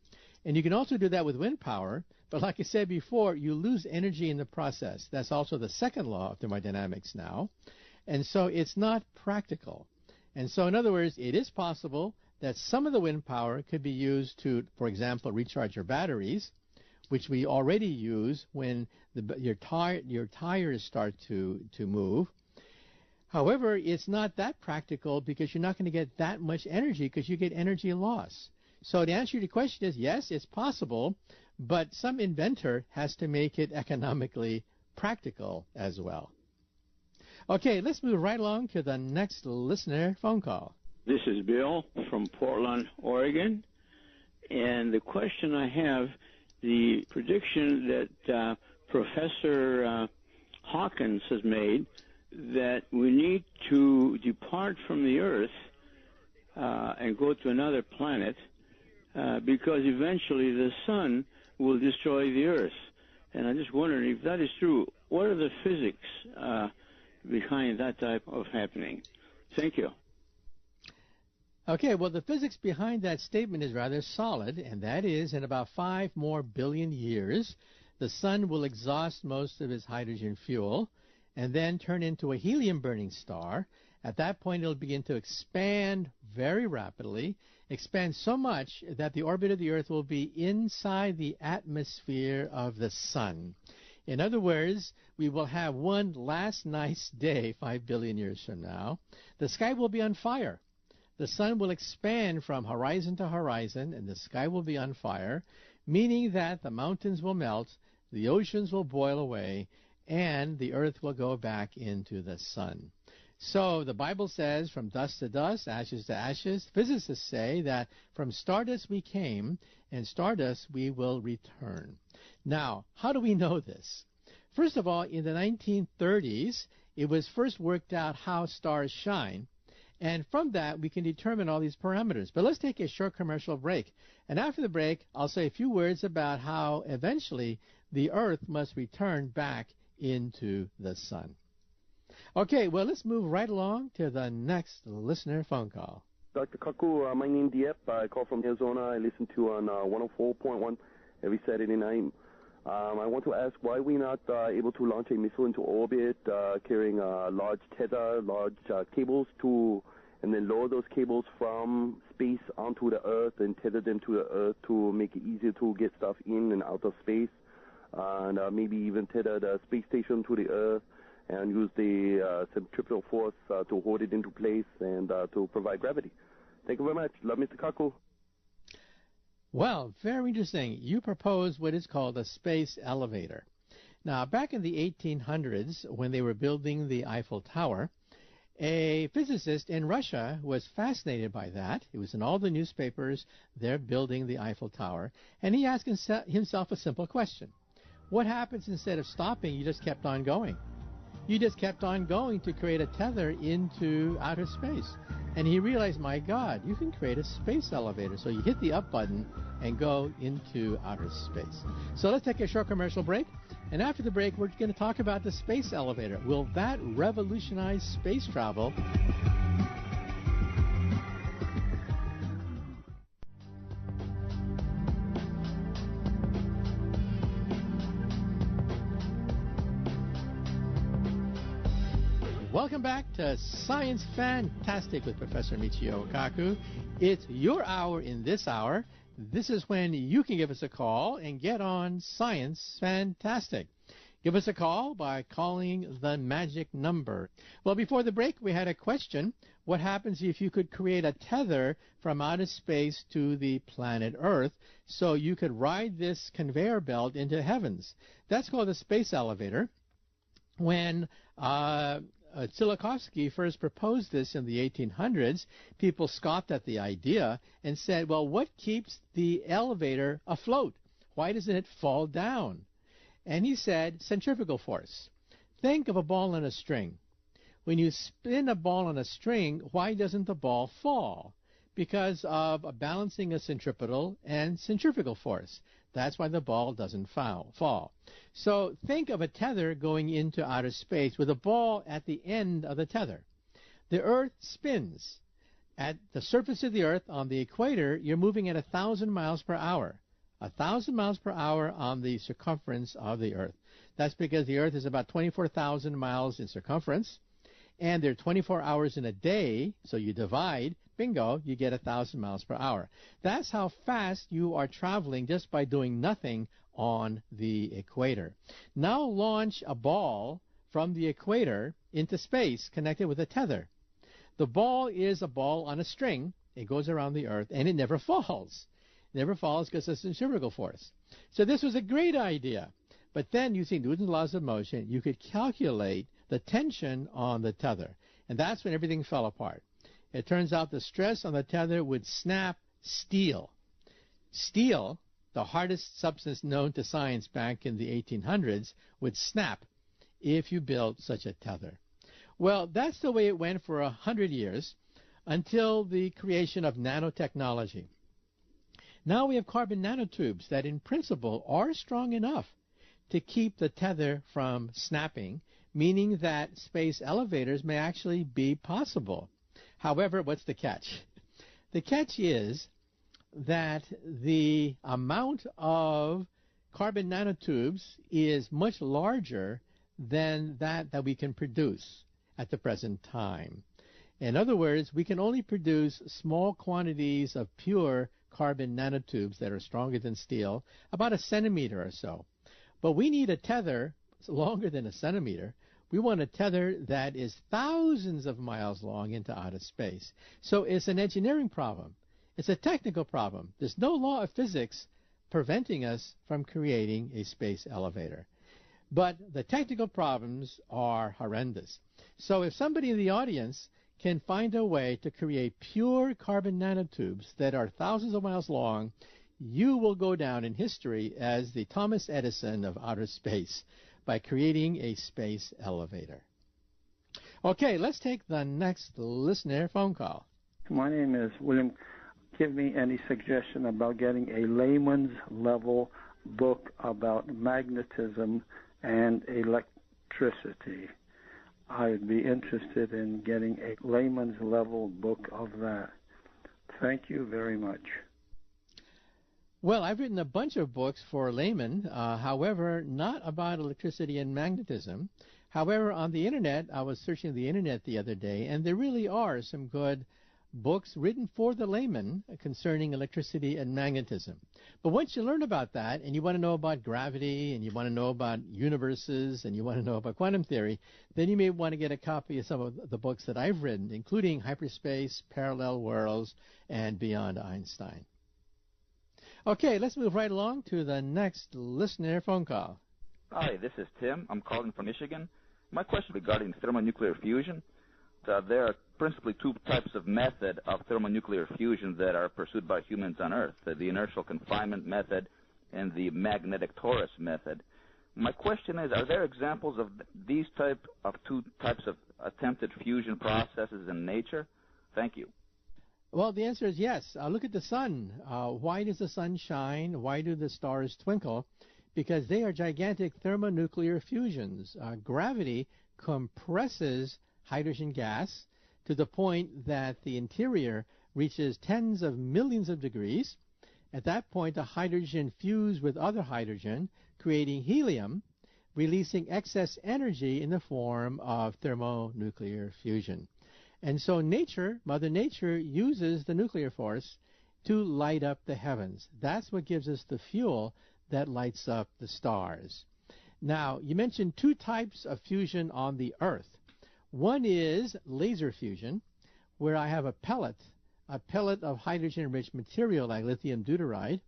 S1: And you can also do that with wind power, but like I said before, you lose energy in the process. That's also the second law of thermodynamics now. And so it's not practical. And so, in other words, it is possible that some of the wind power could be used to, for example, recharge your batteries, which we already use when your tires start to move. However, it's not that practical because you're not going to get that much energy because you get energy loss. So the answer to your question is yes, it's possible, but some inventor has to make it economically practical as well. Okay, let's move right along to the next listener phone call.
S9: This is Bill from Portland, Oregon. And the question I have, the prediction that Professor Hawkins has made, that we need to depart from the Earth and go to another planet because eventually the sun will destroy the Earth. And I'm just wondering if that is true, what are the physics behind that type of happening? Thank you.
S1: Okay, well, the physics behind that statement is rather solid, and that is in about 5 more billion years, the sun will exhaust most of its hydrogen fuel and then turn into a helium-burning star. At that point, it'll begin to expand very rapidly, expand so much that the orbit of the Earth will be inside the atmosphere of the sun. In other words, we will have one last nice day 5 billion years from now. The sky will be on fire. The sun will expand from horizon to horizon, and the sky will be on fire, meaning that the mountains will melt, the oceans will boil away, and the earth will go back into the sun. So the Bible says, from dust to dust, ashes to ashes. Physicists say that from stardust we came, and stardust we will return. Now, how do we know this? First of all, in the 1930s, it was first worked out how stars shine. And from that, we can determine all these parameters. But let's take a short commercial break. And after the break, I'll say a few words about how eventually the Earth must return back into the sun. Okay, well, let's move right along to the next listener phone call.
S10: Dr. Kaku, my name is Diep. I call from Arizona. I listen to on 104.1 every Saturday night. I want to ask why we're not able to launch a missile into orbit carrying large tether, large cables and then lower those cables from space onto the Earth and tether them to the Earth to make it easier to get stuff in and out of space, and maybe even tether the space station to the Earth and use the centripetal force to hold it into place and to provide gravity. Thank you very much. Love, Mr. Kaku.
S1: Well, very interesting. You propose what is called a space elevator. Now, back in the 1800s, when they were building the Eiffel Tower, a physicist in Russia was fascinated by that. It was in all the newspapers. They're building the Eiffel Tower. And he asked himself a simple question. What happens instead of stopping, you just kept on going? You just kept on going to create a tether into outer space. And he realized, my God, you can create a space elevator. So you hit the up button and go into outer space. So let's take a short commercial break. And after the break, we're going to talk about the space elevator. Will that revolutionize space travel? Welcome back to Science Fantastic with Professor Michio Kaku. It's your hour in this hour. This is when you can give us a call and get on Science Fantastic. Give us a call by calling the magic number. Well, before the break, we had a question. What happens if you could create a tether from outer space to the planet Earth so you could ride this conveyor belt into heavens? That's called a space elevator. When Tsiolkovsky first proposed this in the 1800s, people scoffed at the idea and said, well, what keeps the elevator afloat? Why doesn't it fall down? And he said, centrifugal force. Think of a ball on a string. When you spin a ball on a string, why doesn't the ball fall? Because of a balancing of centripetal and centrifugal force. That's why the ball doesn't fall. So think of a tether going into outer space with a ball at the end of the tether. The Earth spins. At the surface of the Earth on the equator, you're moving at 1,000 miles per hour. 1,000 miles per hour on the circumference of the Earth. That's because the Earth is about 24,000 miles in circumference. and they're 24 hours in a day, so you divide, bingo, you get 1,000 miles per hour. That's how fast you are traveling just by doing nothing on the equator. Now launch a ball from the equator into space connected with a tether. The ball is a ball on a string. It goes around the Earth, and it never falls. It never falls because of centrifugal force. So this was a great idea. But then, using Newton's laws of motion, you could calculate the tension on the tether. And that's when everything fell apart. It turns out the stress on the tether would snap steel. Steel, the hardest substance known to science back in the 1800s, would snap if you built such a tether. Well, that's the way it went for 100 years until the creation of nanotechnology. Now we have carbon nanotubes that in principle are strong enough to keep the tether from snapping, meaning that space elevators may actually be possible. However, what's the catch? The catch is that the amount of carbon nanotubes is much larger than that we can produce at the present time. In other words, we can only produce small quantities of pure carbon nanotubes that are stronger than steel, about a centimeter or so. But we need a tether longer than a centimeter. We want a tether that is thousands of miles long into outer space. So it's an engineering problem. It's a technical problem. There's no law of physics preventing us from creating a space elevator. But the technical problems are horrendous. So if somebody in the audience can find a way to create pure carbon nanotubes that are thousands of miles long, you will go down in history as the Thomas Edison of outer space by creating a space elevator. Okay, let's take the next listener phone call.
S11: My name is William. Give me any suggestion about getting a layman's level book about magnetism and electricity. I'd be interested in getting a layman's level book of that. Thank you very much.
S1: Well, I've written a bunch of books for laymen, however, not about electricity and magnetism. However, on the Internet, I was searching the Internet the other day, and there really are some good books written for the layman concerning electricity and magnetism. But once you learn about that, and you want to know about gravity, and you want to know about universes, and you want to know about quantum theory, then you may want to get a copy of some of the books that I've written, including Hyperspace, Parallel Worlds, and Beyond Einstein. Okay, let's move right along to the next listener phone call.
S12: Hi, this is Tim. I'm calling from Michigan. My question regarding thermonuclear fusion. There are principally two types of method of thermonuclear fusion that are pursued by humans on Earth, the inertial confinement method and the magnetic torus method. My question is, are there examples of these two types of attempted fusion processes in nature? Thank you.
S1: Well, the answer is yes. Look at the sun. Why does the sun shine? Why do the stars twinkle? Because they are gigantic thermonuclear fusions. Gravity compresses hydrogen gas to the point that the interior reaches tens of millions of degrees. At that point, the hydrogen fuses with other hydrogen, creating helium, releasing excess energy in the form of thermonuclear fusion. And so nature, Mother Nature, uses the nuclear force to light up the heavens. That's what gives us the fuel that lights up the stars. Now, you mentioned two types of fusion on the Earth. One is laser fusion, where I have a pellet of hydrogen-enriched material like lithium deuteride,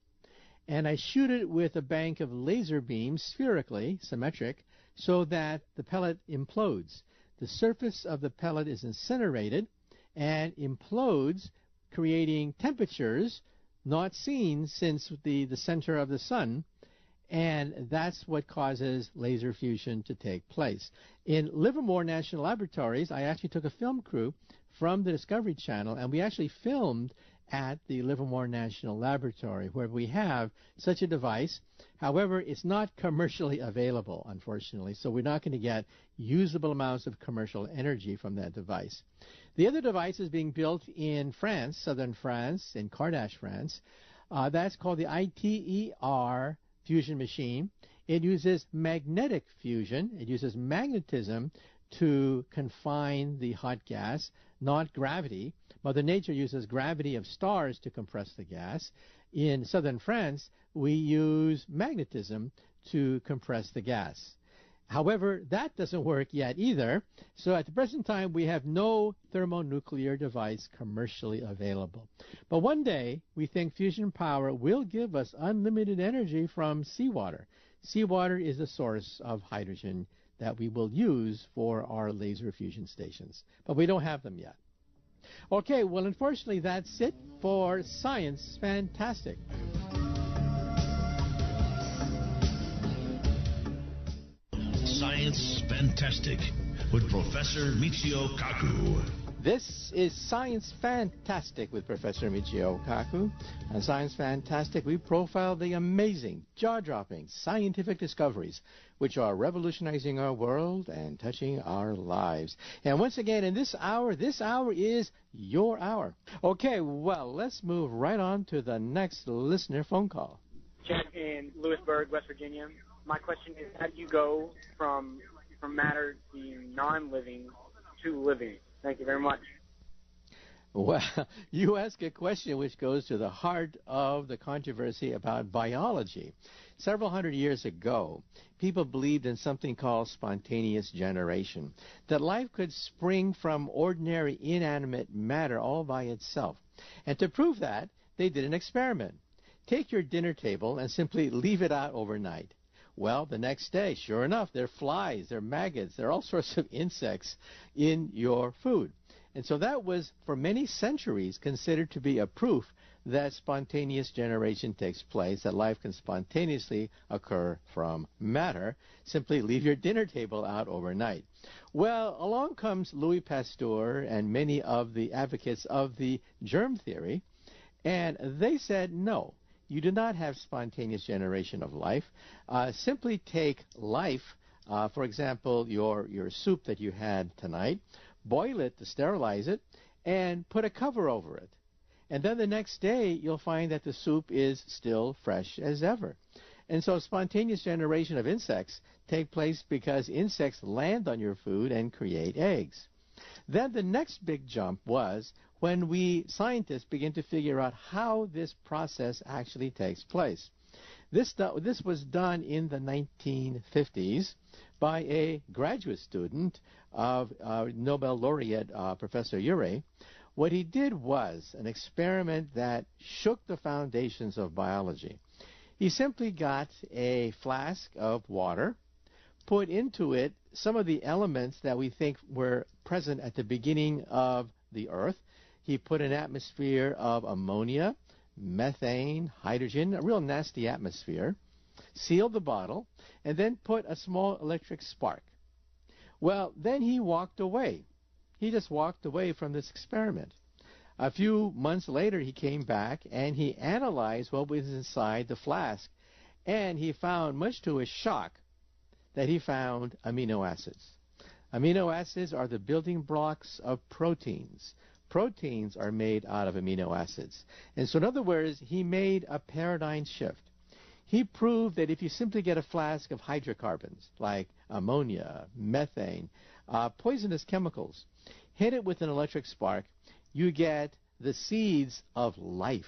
S1: and I shoot it with a bank of laser beams spherically, symmetric, so that the pellet implodes. The surface of the pellet is incinerated and implodes, creating temperatures not seen since the center of the sun, and that's what causes laser fusion to take place. In Livermore National Laboratories, I actually took a film crew from the Discovery Channel, and we actually filmed at the Livermore National Laboratory, where we have such a device. However, it's not commercially available, unfortunately, so we're not going to get usable amounts of commercial energy from that device. The other device is being built in France, southern France, in Cardache, France. That's called the ITER fusion machine. It uses magnetic fusion. It uses magnetism to confine the hot gas, not gravity. Mother Nature uses gravity of stars to compress the gas. In southern France, we use magnetism to compress the gas. However, that doesn't work yet either. So at the present time, we have no thermonuclear device commercially available. But one day, we think fusion power will give us unlimited energy from seawater. Seawater is the source of hydrogen that we will use for our laser fusion stations. But we don't have them yet. Okay, well, unfortunately, that's it for Science Fantastic.
S3: Science Fantastic with Professor Michio Kaku.
S1: This is Science Fantastic with Professor Michio Kaku. On Science Fantastic, we profile the amazing, jaw-dropping scientific discoveries which are revolutionizing our world and touching our lives. And once again, in this hour is your hour. Okay, well, let's move right on to the next listener phone call.
S13: Chad in Lewisburg, West Virginia. My question is, how do you go from matter being non-living to living? Thank you very much.
S1: Well, you ask a question which goes to the heart of the controversy about biology. Several hundred years ago, people believed in something called spontaneous generation, that life could spring from ordinary inanimate matter all by itself. And to prove that, they did an experiment. Take your dinner table and simply leave it out overnight. Well, the next day, sure enough, there are flies, there are maggots, there are all sorts of insects in your food. And so that was, for many centuries, considered to be a proof that spontaneous generation takes place, that life can spontaneously occur from matter. Simply leave your dinner table out overnight. Well, along comes Louis Pasteur and many of the advocates of the germ theory, and they said no. You do not have spontaneous generation of life. Simply take life, for example, your soup that you had tonight, boil it to sterilize it, and put a cover over it. And then the next day, you'll find that the soup is still fresh as ever. And so spontaneous generation of insects take place because insects land on your food and create eggs. Then the next big jump was when we scientists begin to figure out how this process actually takes place. This was done in the 1950s by a graduate student of Nobel laureate Professor Urey. What he did was an experiment that shook the foundations of biology. He simply got a flask of water, put into it some of the elements that we think were present at the beginning of the Earth. He put an atmosphere of ammonia, methane, hydrogen, a real nasty atmosphere, sealed the bottle, and then put a small electric spark. Well, then he walked away. He just walked away from this experiment. A few months later, he came back and he analyzed what was inside the flask, and he found, much to his shock, that he found amino acids. Amino acids are the building blocks of proteins. Proteins are made out of amino acids. And so in other words, he made a paradigm shift. He proved that if you simply get a flask of hydrocarbons, like ammonia, methane, poisonous chemicals, hit it with an electric spark, you get the seeds of life,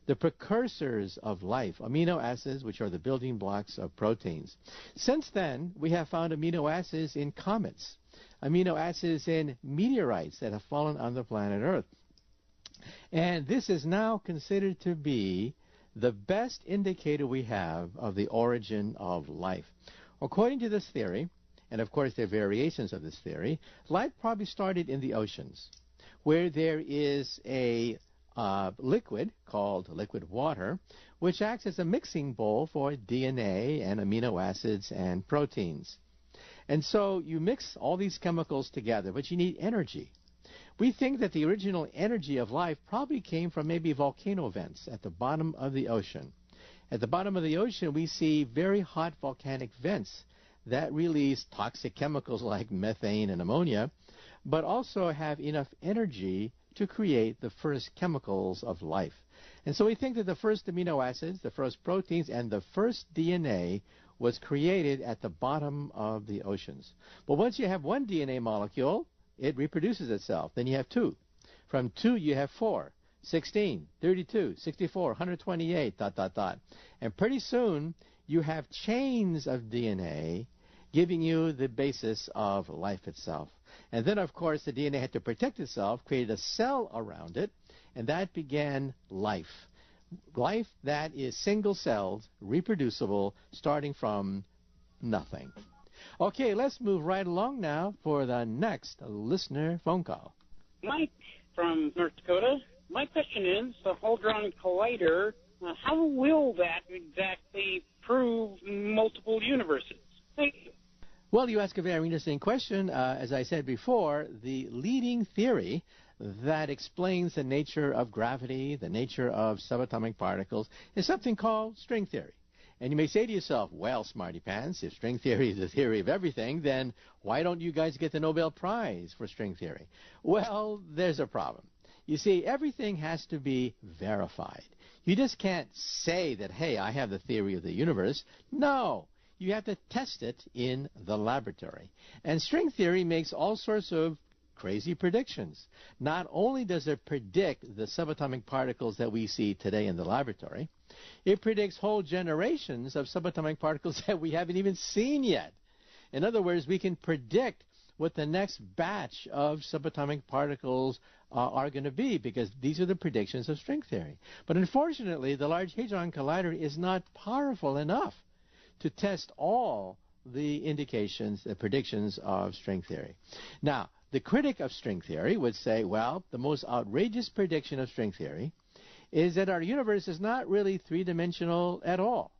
S1: the precursors of life, amino acids, which are the building blocks of proteins. Since then, we have found amino acids in comets, amino acids in meteorites that have fallen on the planet Earth. And this is now considered to be the best indicator we have of the origin of life. According to this theory, and of course there are variations of this theory, life probably started in the oceans, where there is a liquid called liquid water, which acts as a mixing bowl for DNA and amino acids and proteins. And so you mix all these chemicals together, but you need energy. We think that the original energy of life probably came from maybe volcano vents at the bottom of the ocean. At the bottom of the ocean, we see very hot volcanic vents that release toxic chemicals like methane and ammonia, but also have enough energy to create the first chemicals of life. And so we think that the first amino acids, the first proteins, and the first DNA was created at the bottom of the oceans. But once you have one DNA molecule, it reproduces itself. Then you have 2. From 2, you have 4, 16, 32, 64, 128, ... And pretty soon, you have chains of DNA giving you the basis of life itself. And then, of course, the DNA had to protect itself, created a cell around it, and that began life. Life that is single-celled, reproducible, starting from nothing. Okay, let's move right along now for the next listener phone call.
S14: Mike from North Dakota. My question is, the Hadron Collider, how will that exactly prove multiple universes? Thank you.
S1: Well, you ask a very interesting question. As I said before, the leading theory that explains the nature of gravity, the nature of subatomic particles, is something called string theory. And you may say to yourself, well, smarty pants, if string theory is the theory of everything, then why don't you guys get the Nobel Prize for string theory? Well, there's a problem. You see, everything has to be verified. You just can't say that, hey, I have the theory of the universe. No. You have to test it in the laboratory. And string theory makes all sorts of crazy predictions. Not only does it predict the subatomic particles that we see today in the laboratory, it predicts whole generations of subatomic particles that we haven't even seen yet. In other words, we can predict what the next batch of subatomic particles are going to be, because these are the predictions of string theory. But unfortunately, the Large Hadron Collider is not powerful enough to test all the indications, the predictions of string theory. Now, the critic of string theory would say, well, the most outrageous prediction of string theory is that our universe is not really three-dimensional at all.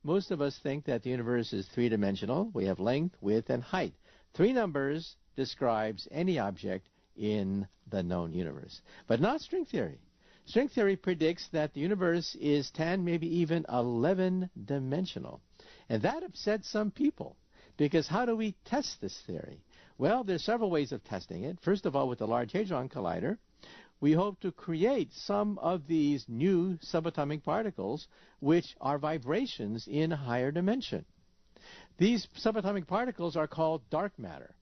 S1: Most of us think that the universe is three-dimensional. We have length, width, and height. 3 numbers describes any object in the known universe, but not string theory. String theory predicts that the universe is 10, maybe even 11-dimensional. And that upsets some people, because how do we test this theory? Well, there's several ways of testing it. First of all, with the Large Hadron Collider, we hope to create some of these new subatomic particles, which are vibrations in a higher dimension. These subatomic particles are called dark matter.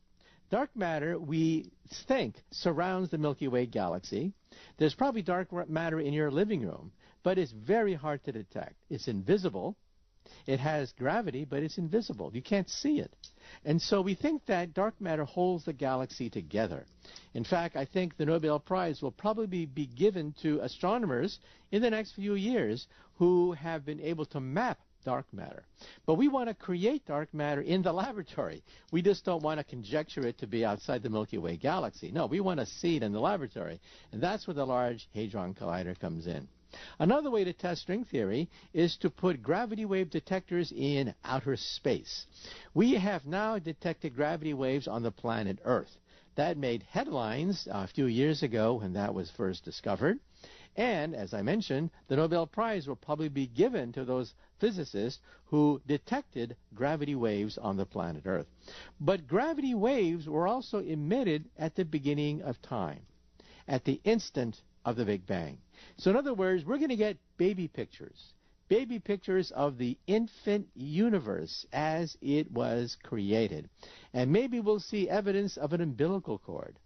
S1: Dark matter, we think, surrounds the Milky Way galaxy. There's probably dark matter in your living room, but it's very hard to detect. It's invisible. It has gravity, but it's invisible. You can't see it. And so we think that dark matter holds the galaxy together. In fact, I think the Nobel Prize will probably be given to astronomers in the next few years who have been able to map dark matter. But we want to create dark matter in the laboratory. We just don't want to conjecture it to be outside the Milky Way galaxy. No, we want to see it in the laboratory. And that's where the Large Hadron Collider comes in. Another way to test string theory is to put gravity wave detectors in outer space. We have now detected gravity waves on the planet Earth. That made headlines a few years ago when that was first discovered. And, as I mentioned, the Nobel Prize will probably be given to those physicists who detected gravity waves on the planet Earth. But gravity waves were also emitted at the beginning of time, at the instant of the Big Bang. So in other words, we're going to get baby pictures of the infant universe as it was created. And maybe we'll see evidence of an umbilical cord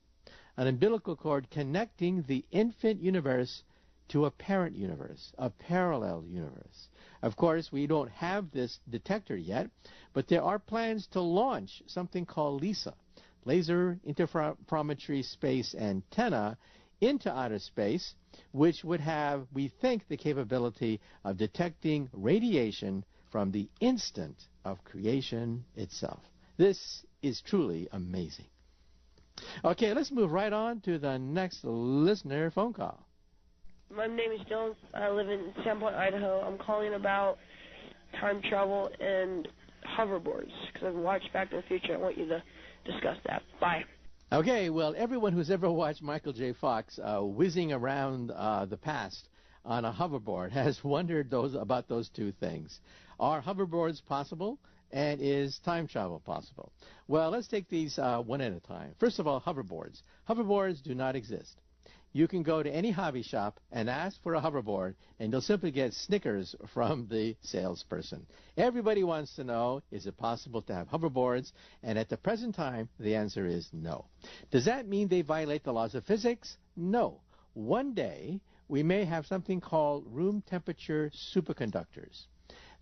S1: connecting the infant universe to a parent universe, a parallel universe. Of course, we don't have this detector yet, but there are plans to launch something called LISA, Laser Interferometry Space Antenna, into outer space, which would have, we think, the capability of detecting radiation from the instant of creation itself. This is truly amazing. Okay, let's move right on to the next listener phone call.
S15: My name is Dylan. I live in Sandpoint, Idaho. I'm calling about time travel and hoverboards, because I've watched Back to the Future. I want you to discuss that. Bye.
S1: Okay, well, everyone who's ever watched Michael J. Fox whizzing around the past on a hoverboard has wondered about those two things. Are hoverboards possible, and is time travel possible? Well, let's take these one at a time. First of all, hoverboards. Hoverboards do not exist. you can go to any hobby shop and ask for a hoverboard, and you'll simply get snickers from the salesperson. Everybody wants to know, is it possible to have hoverboards? And at the present time, the answer is no. Does that mean they violate the laws of physics? No. One day, we may have something called room temperature superconductors.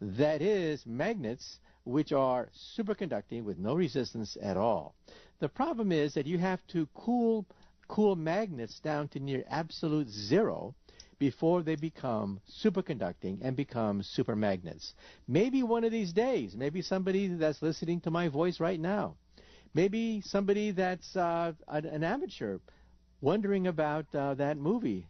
S1: That is, magnets which are superconducting with no resistance at all. The problem is that you have to cool magnets down to near absolute zero before they become superconducting and become supermagnets. Maybe one of these days, maybe somebody that's listening to my voice right now, maybe somebody that's an amateur wondering about that movie,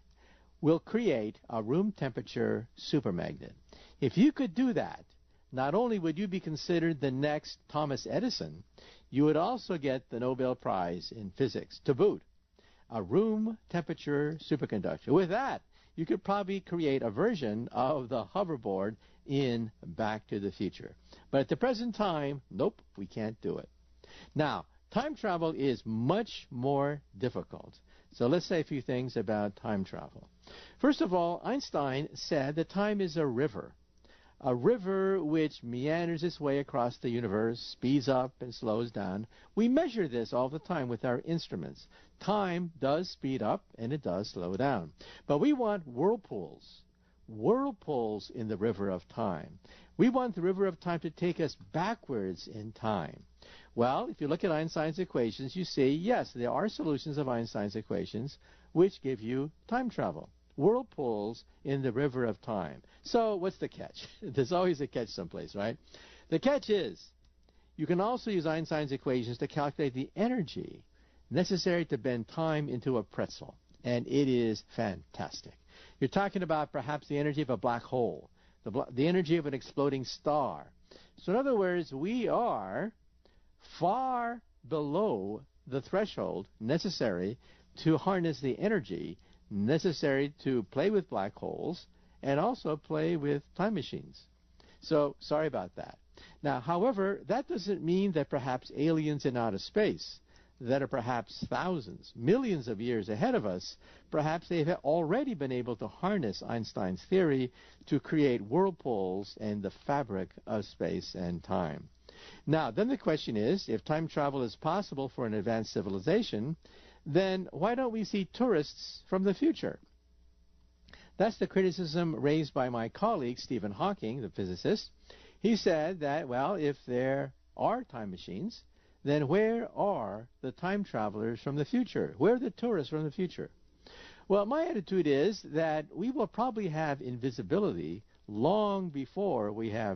S1: will create a room temperature supermagnet. If you could do that, not only would you be considered the next Thomas Edison, you would also get the Nobel Prize in Physics to boot. A room temperature superconductor. With that, you could probably create a version of the hoverboard in Back to the Future. But at the present time, nope, we can't do it. Now, time travel is much more difficult. So let's say a few things about time travel. First of all, Einstein said that time is a river which meanders its way across the universe, speeds up and slows down. We measure this all the time with our instruments. Time does speed up and it does slow down. But we want whirlpools in the river of time. We want the river of time to take us backwards in time. Well, if you look at Einstein's equations, you see, yes, there are solutions of Einstein's equations which give you time travel. Whirlpools in the river of time. So what's the catch? There's always a catch someplace, right? The catch is you can also use Einstein's equations to calculate the energy necessary to bend time into a pretzel, and it is fantastic. You're talking about perhaps the energy of a black hole, the energy of an exploding star. So in other words, we are far below the threshold necessary to harness the energy necessary to play with black holes and also play with time machines. So, sorry about that. Now, however, that doesn't mean that perhaps aliens in outer space that are perhaps thousands, millions of years ahead of us, perhaps they've already been able to harness Einstein's theory to create whirlpools in the fabric of space and time. Now, then the question is, if time travel is possible for an advanced civilization, then why don't we see tourists from the future? That's the criticism raised by my colleague, Stephen Hawking, the physicist. He said that, well, if there are time machines, then where are the time travelers from the future? Where are the tourists from the future? Well, my attitude is that we will probably have invisibility long before we have